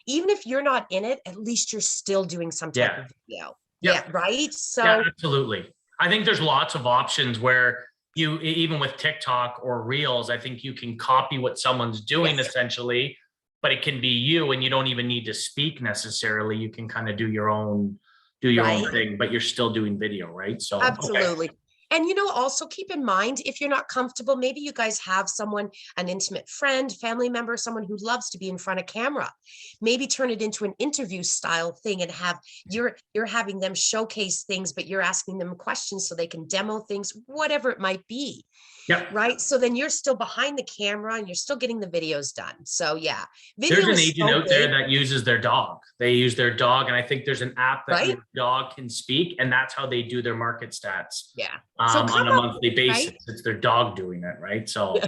Even if you're not in it, at least you're still doing some type of video. Yeah, right? So absolutely. I think there's lots of options where you, even with TikTok or Reels, I think you can copy what someone's doing essentially, but it can be you, and you don't even need to speak necessarily. You can kind of do your own thing, but you're still doing video, right? So absolutely. And, you know, also keep in mind, if you're not comfortable, maybe you guys have someone, an intimate friend, family member, someone who loves to be in front of camera. Maybe turn it into an interview style thing and have you're having them showcase things, but you're asking them questions so they can demo things, whatever it might be. Yeah. Right. So then you're still behind the camera and you're still getting the videos done. So yeah, there's an agent out there that uses their dog. They use their dog. And I think there's an app that your dog can speak, and that's how they do their market stats. Yeah. On a monthly basis. Right? It's their dog doing it. Right. So.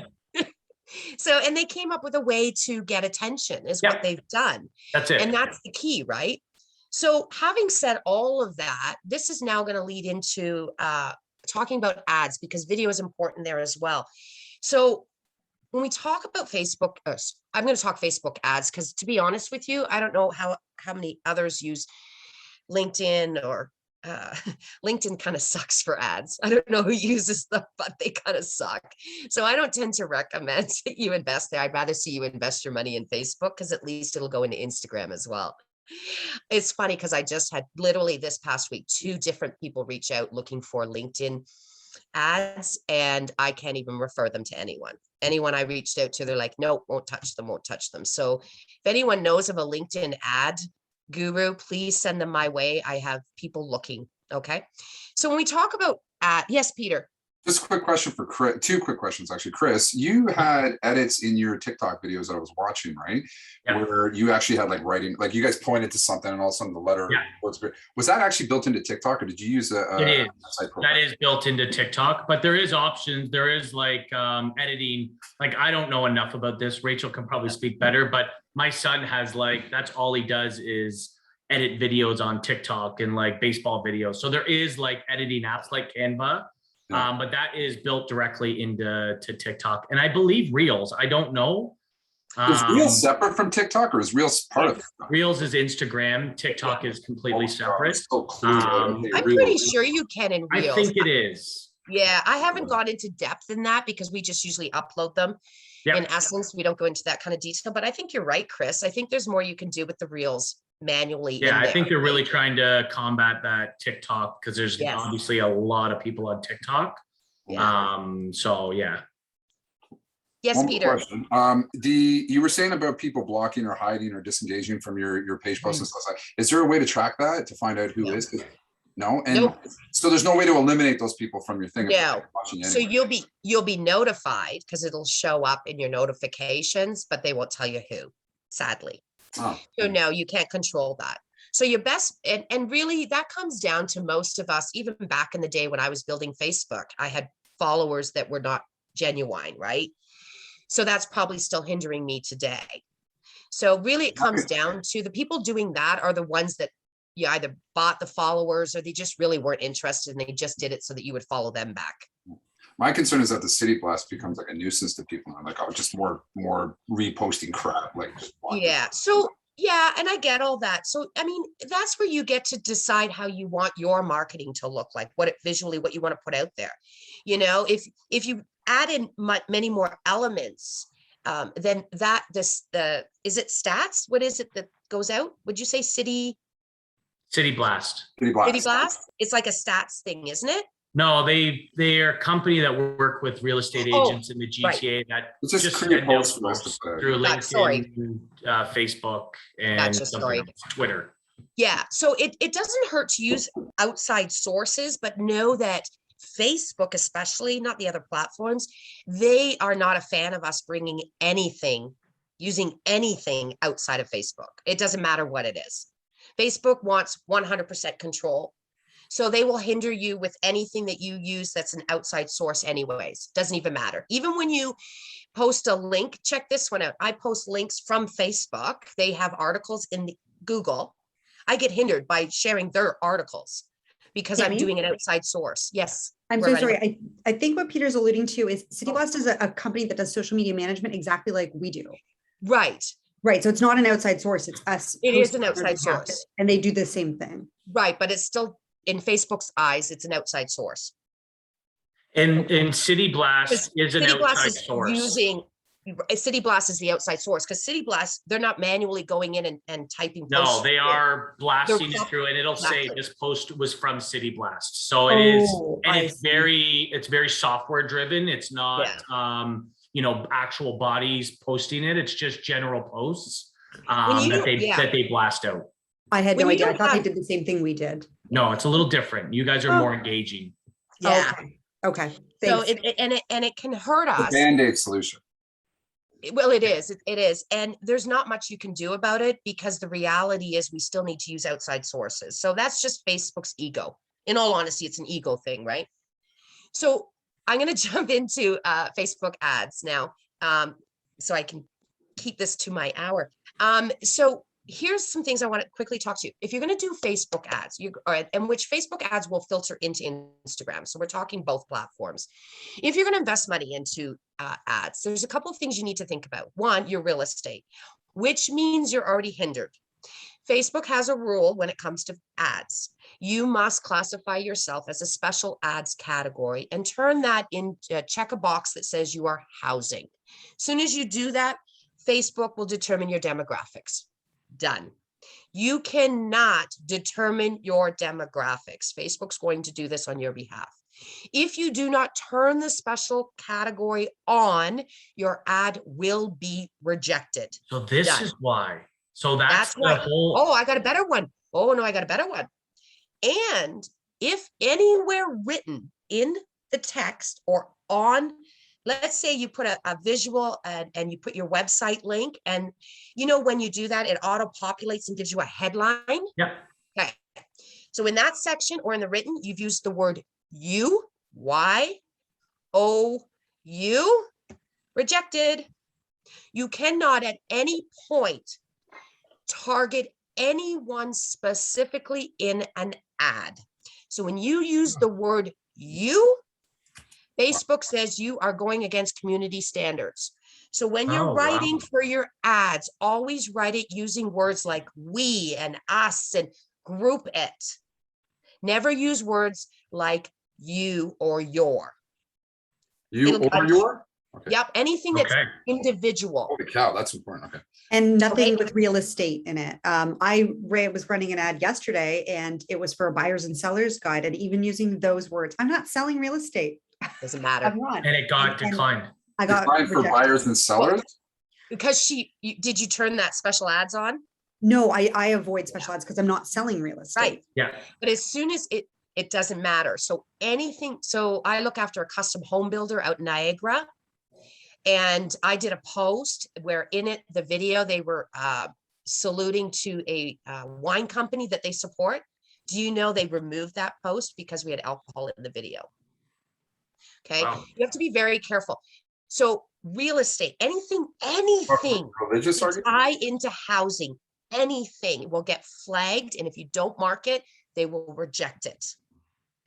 So, and they came up with a way to get attention is what they've done. That's it. And that's the key, right? So having said all of that, this is now going to lead into, talking about ads, because video is important there as well. So when we talk about Facebook, I'm going to talk Facebook ads, because to be honest with you, I don't know how many others use LinkedIn, or LinkedIn kind of sucks for ads. I don't know who uses them, but they kind of suck. So I don't tend to recommend that you invest there. I'd rather see you invest your money in Facebook, because at least it'll go into Instagram as well. It's funny because I just had literally this past week 2 different people reach out looking for LinkedIn ads, and I can't even refer them to anyone. Anyone I reached out to, they're like, no, won't touch them. So if anyone knows of a LinkedIn ad guru, please send them my way. I have people looking. Okay. So when we talk about yes, Peter. Just a quick question for Chris. 2 quick questions, actually. Chris, you had edits in your TikTok videos that I was watching, right? Yeah. Where you actually had like writing, like you guys pointed to something and all of a sudden the letter was that actually built into TikTok, or did you use it is. That is built into TikTok, but there is options. There is like editing. Like, I don't know enough about this. Rachel can probably speak better, but my son has like, that's all he does is edit videos on TikTok and like baseball videos. So there is like editing apps like Canva. But that is built directly into TikTok, and I believe Reels. I don't know. Is Reels separate from TikTok, or is Reels part of TikTok? Reels is Instagram. TikTok is completely separate. I'm pretty sure you can in Reels. I think it is. Yeah, I haven't gone into depth in that because we just usually upload them. In essence, we don't go into that kind of detail. But I think you're right, Chris. I think there's more you can do with the Reels manually. Yeah, I think they're really trying to combat that TikTok, because there's obviously a lot of people on TikTok. So yeah. Yes, one Peter. Question. You were saying about people blocking or hiding or disengaging from your page posts and stuff like that. Is there a way to track that to find out who is? No, and so there's no way to eliminate those people from your thing. No, so you'll be notified, because it'll show up in your notifications, but they won't tell you who, sadly. So no, you can't control that. So your best, and really that comes down to most of us, even back in the day when I was building Facebook, I had followers that were not genuine, right? So that's probably still hindering me today. So really it comes down to the people doing that are the ones that you either bought the followers, or they just really weren't interested and they just did it so that you would follow them back. My concern is that the city blast becomes like a nuisance to people. I'm like, oh, just more reposting crap. Like, so yeah, and I get all that. So I mean, that's where you get to decide how you want your marketing to look like, what you want to put out there. You know, if you add in many more elements, then is it stats? What is it that goes out? Would you say City Blast? City Blast? It's like a stats thing, isn't it? No, they're a company that work with real estate agents in the GTA that just create posts through LinkedIn, Facebook, and Twitter. Yeah, so it doesn't hurt to use outside sources, but know that Facebook, especially, not the other platforms, they are not a fan of us bringing anything using anything outside of Facebook. It doesn't matter what it is. Facebook wants 100% control. So they will hinder you with anything that you use that's an outside source anyways. Doesn't even matter. Even when you post a link, check this one out. I post links from Facebook. They have articles in the Google. I get hindered by sharing their articles because I'm Tammy? doing an outside source. Yes. I'm Go so right sorry. ahead. I think what Peter's alluding to is City Blast is a company that does social media management exactly like we do. Right. Right. So it's not an outside source. It's us. It is posting an on outside their behalf, source. and they do the same thing. Right. But it's still, in Facebook's eyes, it's an outside source. And City Blast is an City Blast outside is source. using, City Blast is the outside source because City Blast, they're not manually going in and typing. No, posts they in. are blasting it They're- through, and it'll say Exactly. this post was from City Blast. So it is, Oh, and I it's see. very software driven. It's not, you know, actual bodies posting it. It's just general posts that they blast out. I had When no you idea. I don't thought they have- did the same thing we did. No, it's a little different. You guys are more engaging. Yeah. Okay. So Thanks. it can hurt The us. Band-Aid solution. Well, it is. It is. And there's not much you can do about it because the reality is we still need to use outside sources. So that's just Facebook's ego. In all honesty, it's an ego thing, right? So I'm going to jump into Facebook ads now, so I can keep this to my hour. So here's some things I want to quickly talk to you. If you're going to do Facebook ads, and which Facebook ads will filter into Instagram. So we're talking both platforms. If you're going to invest money into ads, there's a couple of things you need to think about. One, your real estate, which means you're already hindered. Facebook has a rule when it comes to ads. You must classify yourself as a special ads category and turn that in, check a box that says you are housing. As soon as you do that, Facebook will determine your demographics. Done. You cannot determine your demographics. Facebook's going to do this on your behalf. If you do not turn the special category on, your ad will be rejected. So this Done. is why. So that's the right. whole. Oh, I got a better one. Oh, no, I got a better one. And if anywhere written in the text or on, let's say you put a visual and you put your website link, and you know, when you do that, it auto populates and gives you a headline. Yeah. Okay. So in that section or in the written, you've used the word you, Y-O-U, rejected. You cannot at any point target anyone specifically in an ad. So when you use the word you, Facebook says you are going against community standards. So when you're writing for your ads, always write it using words like we and us and group it. Never use words like you or your. You or your? Okay. Yep, anything that's individual. Holy cow, that's important. Okay. And nothing with real estate in it. I was running an ad yesterday and it was for a buyers and sellers guide, and even using those words, I'm not selling real estate. Doesn't matter. I'm not. And it got declined. I got Declined for rejected. buyers and sellers? Because did you turn that special ads on? No, I avoid special ads because I'm not selling real estate. Right. Yeah. But as soon as it doesn't matter. So anything, so I look after a custom home builder out in Niagara. And I did a post where in it, the video, they were saluting to a wine company that they support. Do you know they removed that post because we had alcohol in the video? Okay. Wow. You have to be very careful. So real estate, anything religious tie into housing, anything will get flagged. And if you don't mark it, they will reject it.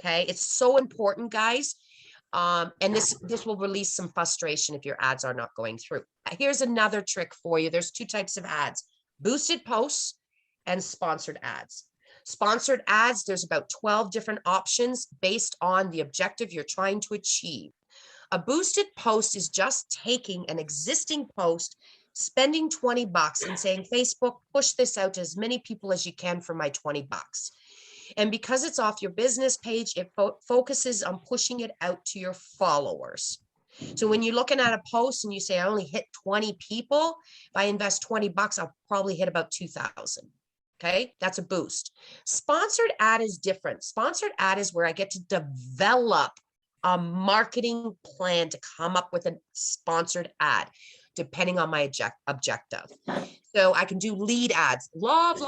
Okay. It's so important, guys. And this will release some frustration if your ads are not going through. Here's another trick for you. There's two types of ads: boosted posts and sponsored ads. Sponsored ads, there's about 12 different options based on the objective you're trying to achieve. A boosted post is just taking an existing post, spending $20 and saying, Facebook, push this out to as many people as you can for my $20. And because it's off your business page, it focuses on pushing it out to your followers. So when you're looking at a post and you say, I only hit 20 people, if I invest $20, I'll probably hit about 2,000. Okay, that's a boost. Sponsored ad is different. Sponsored ad is where I get to develop a marketing plan to come up with a sponsored ad. depending on my objective. So I can do lead ads. Love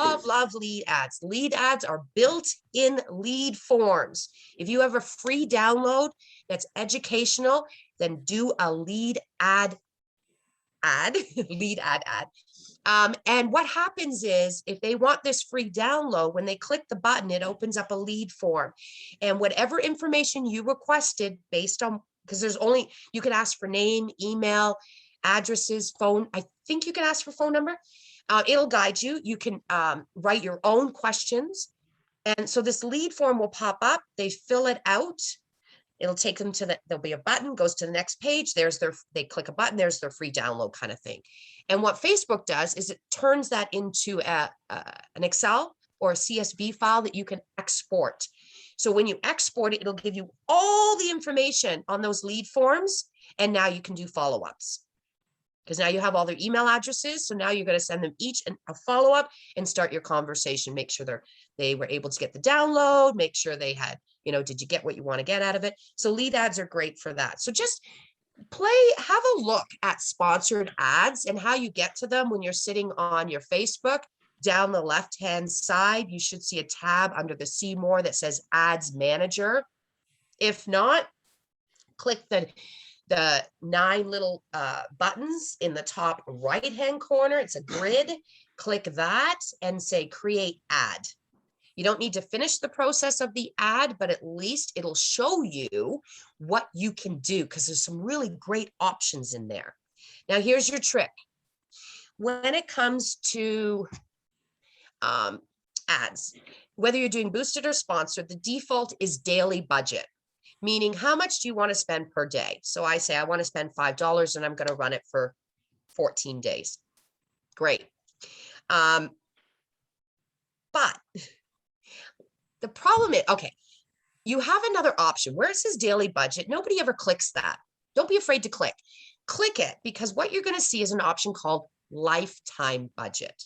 lead ads. Lead ads are built-in lead forms. If you have a free download that's educational, then do a lead ad, lead ad. And what happens is if they want this free download, when they click the button, it opens up a lead form. And whatever information you requested based on, because there's only, you can ask for name, email, addresses, phone. I think you can ask for phone number. It'll guide you. You can write your own questions. And so this lead form will pop up. They fill it out. It'll take them to there'll be a button, goes to the next page. They click a button, there's their free download kind of thing. And what Facebook does is it turns that into an Excel or a CSV file that you can export. So when you export it, it'll give you all the information on those lead forms. And now you can do follow-ups. Because now you have all their email addresses. So now you're going to send them each a follow-up and start your conversation. Make sure they were able to get the download, make sure they had, did you get what you want to get out of it? So lead ads are great for that. So just have a look at sponsored ads and how you get to them when you're sitting on your Facebook. Down the left-hand side, you should see a tab under the See More that says Ads Manager. If not, click the 9 little buttons in the top right-hand corner. It's a grid. Click that and say Create Ad. You don't need to finish the process of the ad, but at least it'll show you what you can do because there's some really great options in there. Now, here's your trick. When it comes to ads, whether you're doing boosted or sponsored, the default is daily budget, meaning how much do you want to spend per day? So I say I want to spend $5 and I'm going to run it for 14 days. Great. But the problem is, okay, you have another option. Where it says daily budget, nobody ever clicks that. Don't be afraid to click. Click it because what you're going to see is an option called lifetime budget.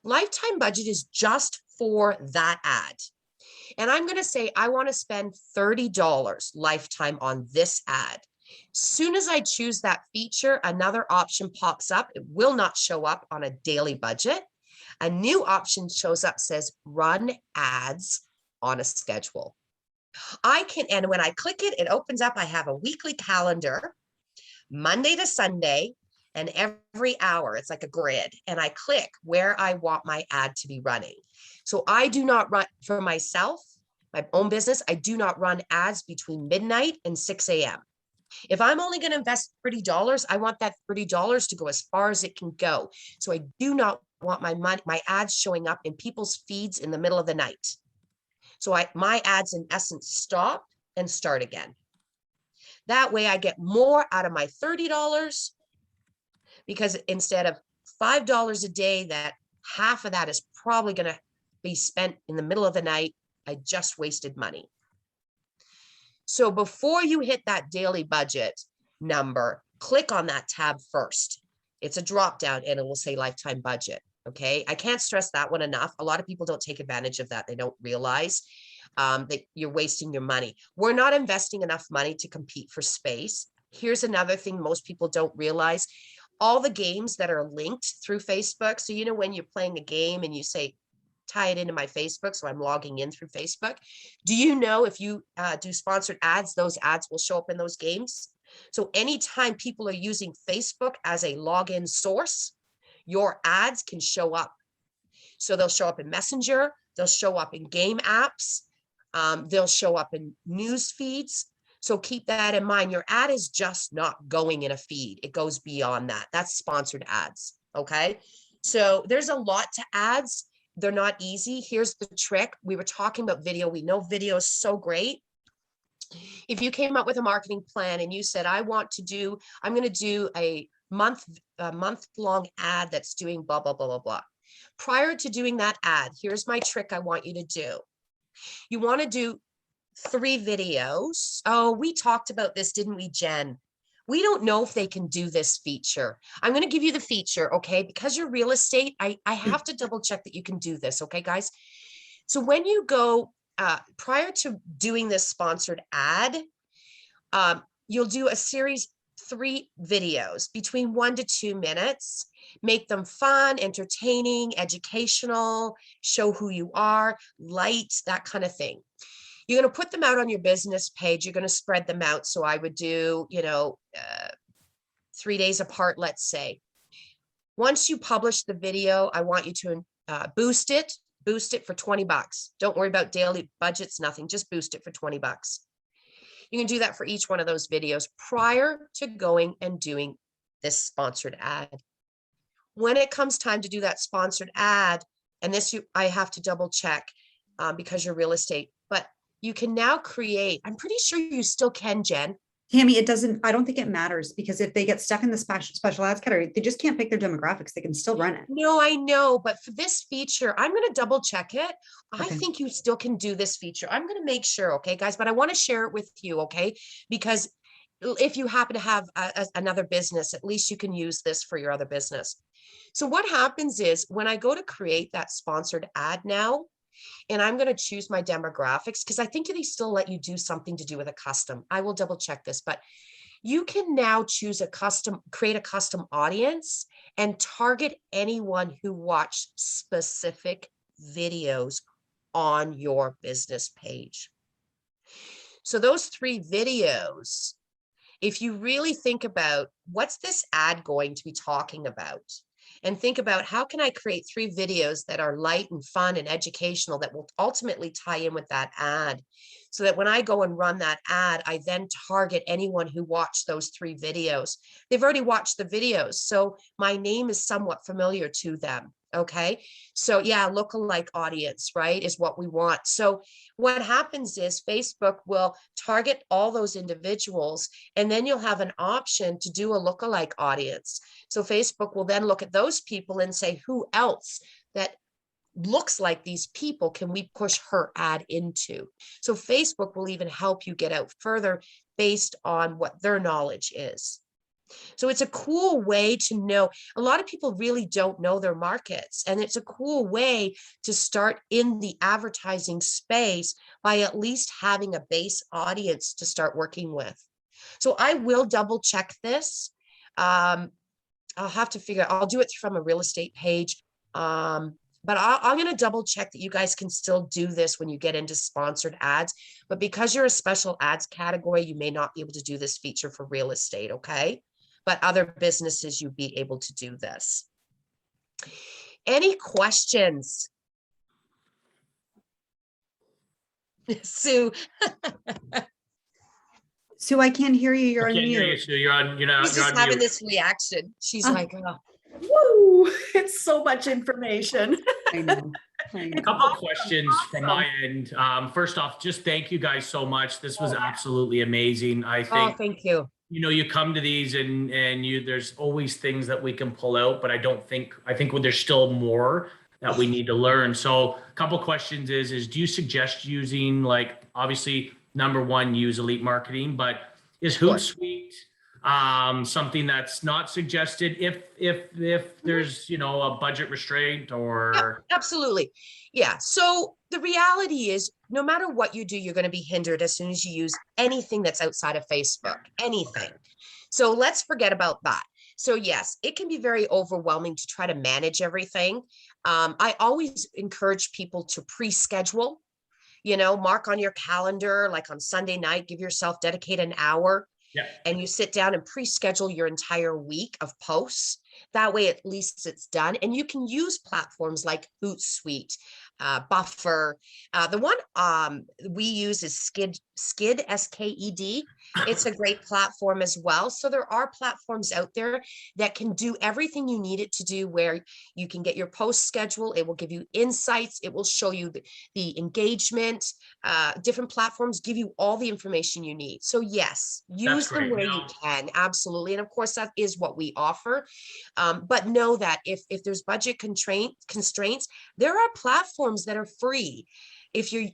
Lifetime budget is just for that ad. And I'm going to say, I want to spend $30 lifetime on this ad. Soon as I choose that feature, another option pops up. It will not show up on a daily budget. A new option shows up, says run ads on a schedule. And when I click it, it opens up. I have a weekly calendar, Monday to Sunday, and every hour, it's like a grid. And I click where I want my ad to be running. So I do not run for myself, my own business. I do not run ads between midnight and 6 a.m. If I'm only going to invest $30, I want that $30 to go as far as it can go. So I do not want my ads showing up in people's feeds in the middle of the night. So my ads in essence stop and start again. That way I get more out of my $30 because instead of $5 a day, that half of that is probably going to be spent in the middle of the night. I just wasted money. So before you hit that daily budget number, click on that tab first. It's a drop down and it will say lifetime budget. Okay. I can't stress that one enough. A lot of people don't take advantage of that. They don't realize that you're wasting your money. We're not investing enough money to compete for space. Here's another thing most people don't realize. All the games that are linked through Facebook. So, when you're playing a game and you say, tie it into my Facebook. So I'm logging in through Facebook. Do you know if you do sponsored ads, those ads will show up in those games? So anytime people are using Facebook as a login source, your ads can show up. So they'll show up in Messenger, they'll show up in game apps, they'll show up in news feeds. So keep that in mind. Your ad is just not going in a feed. It goes beyond that. That's sponsored ads. Okay. So there's a lot to ads. They're not easy. Here's the trick. We were talking about video. We know video is so great. If you came up with a marketing plan and you said, I'm going to do a month-long ad that's doing blah, blah, blah, blah, blah. Prior to doing that ad, here's my trick I want you to do. You want to do 3 videos. Oh, we talked about this, didn't we, Jen? We don't know if they can do this feature. I'm going to give you the feature, okay? Because you're real estate, I have to double check that you can do this, okay, guys? So when you go, prior to doing this sponsored ad, you'll do a series 3 videos between 1 to 2 minutes. Make them fun, entertaining, educational, show who you are, light, that kind of thing. You're going to put them out on your business page. You're going to spread them out. So I would do, 3 days apart, let's say. Once you publish the video, I want you to boost it for $20. Don't worry about daily budgets, nothing, just boost it for $20. You can do that for each one of those videos prior to going and doing this sponsored ad. When it comes time to do that sponsored ad, and this I have to double check because you're real estate, but you can now create, I'm pretty sure you still can, Jen. Tammy, I don't think it matters, because if they get stuck in the special ads category, they just can't pick their demographics. They can still run it. No, I know, but for this feature, I'm going to double check it. I Okay. think you still can do this feature. I'm going to make sure, okay, guys, but I want to share it with you, okay? Because if you happen to have another business, at least you can use this for your other business. So what happens is when I go to create that sponsored ad now, and I'm going to choose my demographics, because I think they still let you do something to do with a custom. I will double check this, but you can now choose create a custom audience and target anyone who watched specific videos on your business page. So those 3 videos, if you really think about what's this ad going to be talking about, and think about how can I create 3 videos that are light and fun and educational that will ultimately tie in with that ad, so that when I go and run that ad, I then target anyone who watched those 3 videos. They've already watched the videos, so my name is somewhat familiar to them. Okay, so yeah, lookalike audience, right, is what we want. So what happens is Facebook will target all those individuals, and then you'll have an option to do a lookalike audience. So Facebook will then look at those people and say, who else that looks like these people can we push her ad into? So Facebook will even help you get out further based on what their knowledge is. So it's a cool way to know. A lot of people really don't know their markets, and it's a cool way to start in the advertising space by at least having a base audience to start working with. So I will double check this. I'll have to figure out, I'll do it from a real estate page. But I'm going to double check that you guys can still do this when you get into sponsored ads. But because you're a special ads category, you may not be able to do this feature for real estate, okay? But other businesses, you'd be able to do this. Any questions? Sue. Sue, I can't hear you. You're I on can't hear you, mute. Sue. You're on. You're not. She's You're just on having mute. this reaction. She's like, oh. Woo, it's so much information. I know. I A know. couple questions from my end. First off, just thank you guys so much. This was absolutely amazing. I Oh, think, thank you. you come to these and there's always things that we can pull out, but I think there's still more that we need to learn. So a couple questions is do you suggest using, like, obviously number one, use Elite Marketing, but is Hootsuite something that's not suggested if there's, a budget restraint or? Yeah, absolutely. Yeah. So the reality is no matter what you do, you're going to be hindered as soon as you use anything that's outside of Facebook, anything. So let's forget about that. So yes, it can be very overwhelming to try to manage everything. I always encourage people to pre-schedule, mark on your calendar, like on Sunday night, give yourself, dedicate an hour. Yeah. And you sit down and pre-schedule your entire week of posts. That way, at least it's done. And you can use platforms like Hootsuite, Buffer. The one we use is Skid, S-K-E-D. It's a great platform as well. So there are platforms out there that can do everything you need it to do, where you can get your post schedule. It will give you insights. It will show you the engagement. Different platforms give you all the information you need. So yes, use them where you can. Absolutely. And of course, that is what we offer. But know that if there's budget constraints, there are platforms that are free. If you're,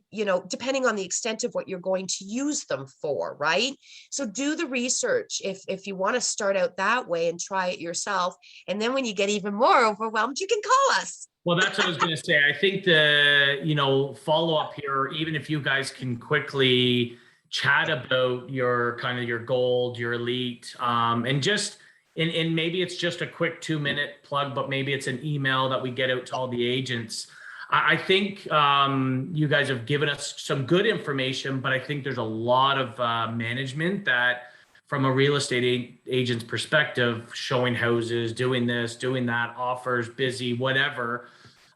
depending on the extent of what you're going to use them for, right? So do the research if you want to start out that way and try it yourself. And then when you get even more overwhelmed, you can call us. Well, that's what I was going to say. I think the, follow up here, even if you guys can quickly chat about your kind of your gold, your elite, and just and maybe it's just a quick 2-minute plug, but maybe it's an email that we get out to all the agents. I think you guys have given us some good information, but I think there's a lot of management that, from a real estate agent's perspective, showing houses, doing this, doing that, offers, busy, whatever.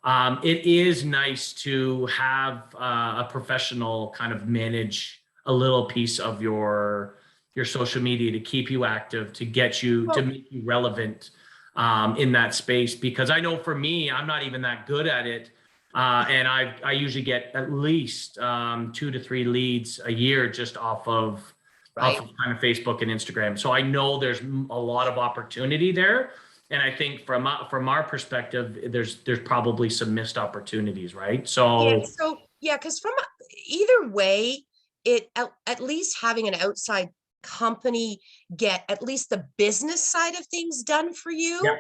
It is nice to have a professional kind of manage a little piece of your social media to keep you active, to get you, to make you relevant in that space. Because I know for me, I'm not even that good at it. And I usually get at least 2 to 3 leads a year just off of kind of Facebook and Instagram. So I know there's a lot of opportunity there. And I think from our perspective, there's probably some missed opportunities, right? So because from either way, it at least having an outside company get at least the business side of things done for you. Yeah.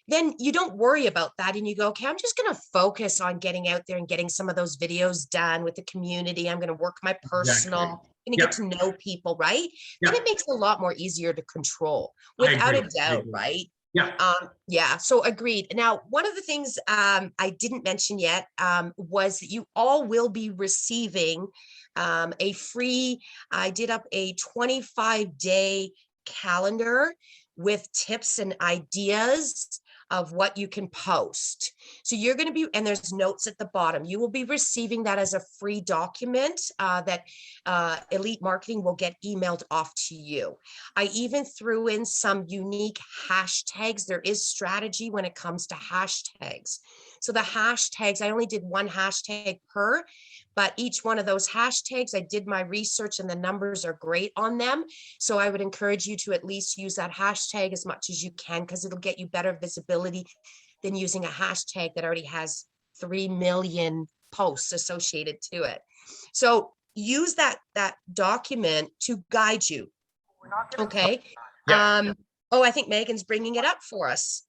Then you don't worry about that and you go, okay, I'm just going to focus on getting out there and getting some of those videos done with the community. I'm going to work my personal, I'm going to get to know people, right? Then it makes it a lot more easier to control, without a doubt, right? Yeah. So agreed. Now, one of the things I didn't mention yet was that you all will be receiving a free, I did up a 25-day calendar with tips and ideas of what you can post. So you're going to be, and there's notes at the bottom. You will be receiving that as a free document that Elite Marketing will get emailed off to you. I even threw in some unique hashtags. There is strategy when it comes to hashtags. So the hashtags, I only did 1 hashtag per, but each one of those hashtags, I did my research and the numbers are great on them. So I would encourage you to at least use that hashtag as much as you can, because it'll get you better visibility than using a hashtag that already has 3 million posts associated to it. So use that document to guide you. Okay. I think Megan's bringing it up for us.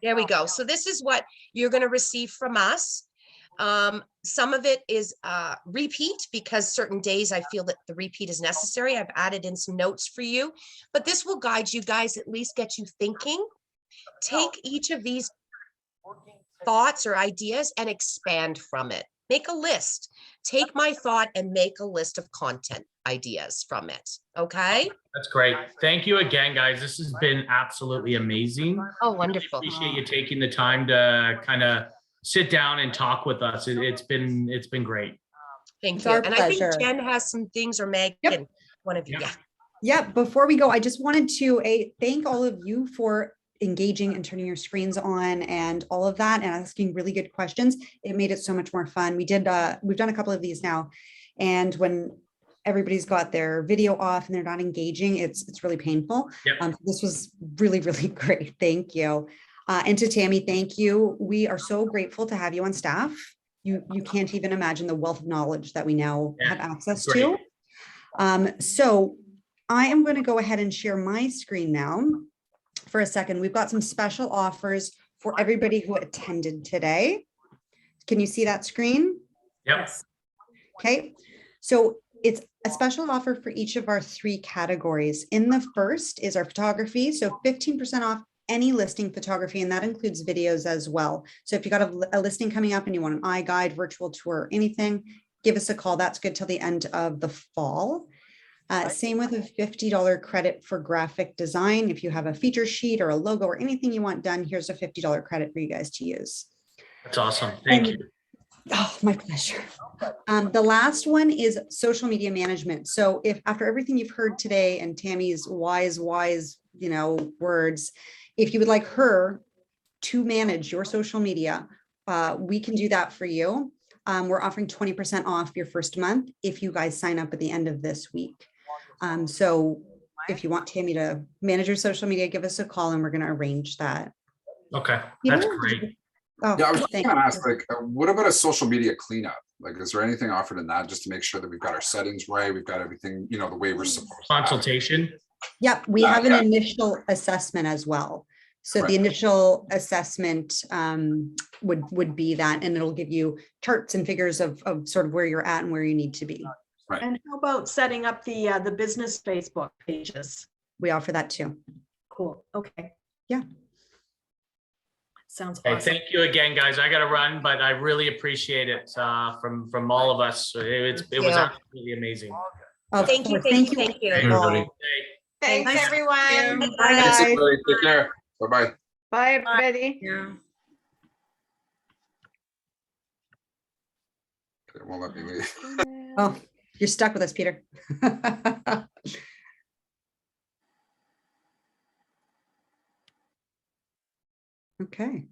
There we go. So this is what you're going to receive from us. Some of it is repeat, because certain days I feel that the repeat is necessary. I've added in some notes for you, but this will guide you guys, at least get you thinking. Take each of these thoughts or ideas and expand from it. Make a list. Take my thought and make a list of content ideas from it. Okay. That's great. Thank you again, guys. This has been absolutely amazing. Oh, wonderful. Really appreciate you taking the time to kind of sit down and talk with us. It's been great. Thank you. And I think Jen has some things, or Megan, one of you. Yeah. Before we go, I just wanted to thank all of you for engaging and turning your screens on and all of that and asking really good questions. It made it so much more fun. We've done a couple of these now, and when everybody's got their video off and they're not engaging, it's really painful. This was really, really great. Thank you. And to Tammy, thank you. We are so grateful to have you on staff. You can't even imagine the wealth of knowledge that we now have access to. So I am going to go ahead and share my screen now for a second. We've got some special offers for everybody who attended today. Can you see that screen? Yes. Okay. So it's a special offer for each of our 3 categories. In the first is our photography. So 15% off any listing photography, and that includes videos as well. So if you got a listing coming up and you want an iGuide, virtual tour, anything, give us a call. That's good till the end of the fall. Same with a $50 credit for graphic design. If you have a feature sheet or a logo or anything you want done, here's a $50 credit for you guys to use. That's awesome. Thank you. Oh, my pleasure. The last one is social media management. So if after everything you've heard today and Tammy's wise, words, if you would like her to manage your social media, we can do that for you. We're offering 20% off your first month if you guys sign up at the end of this week. So if you want Tammy to manage your social media, give us a call and we're going to arrange that. Okay, that's great. I was going to ask, what about a social media cleanup? Is there anything offered in that, just to make sure that we've got our settings right, we've got everything, the way we're supposed to? Consultation? Yep, we have an initial assessment as well. So the initial assessment would be that, and it'll give you charts and figures of sort of where you're at and where you need to be. Right. And how about setting up the business Facebook pages? We offer that too. Cool. Okay. Yeah. Sounds Hey, awesome. thank you again, guys. I got to run, but I really appreciate it from all of us. It was Yeah. absolutely amazing. Of Thank you, course. thank you, thank you. Everybody. all. Hey. Thanks, everyone. Bye, Thanks, guys. everybody. Take care. Bye-bye. Bye, everybody. Yeah. It won't let me leave. Oh, you're stuck with us, Peter. Okay.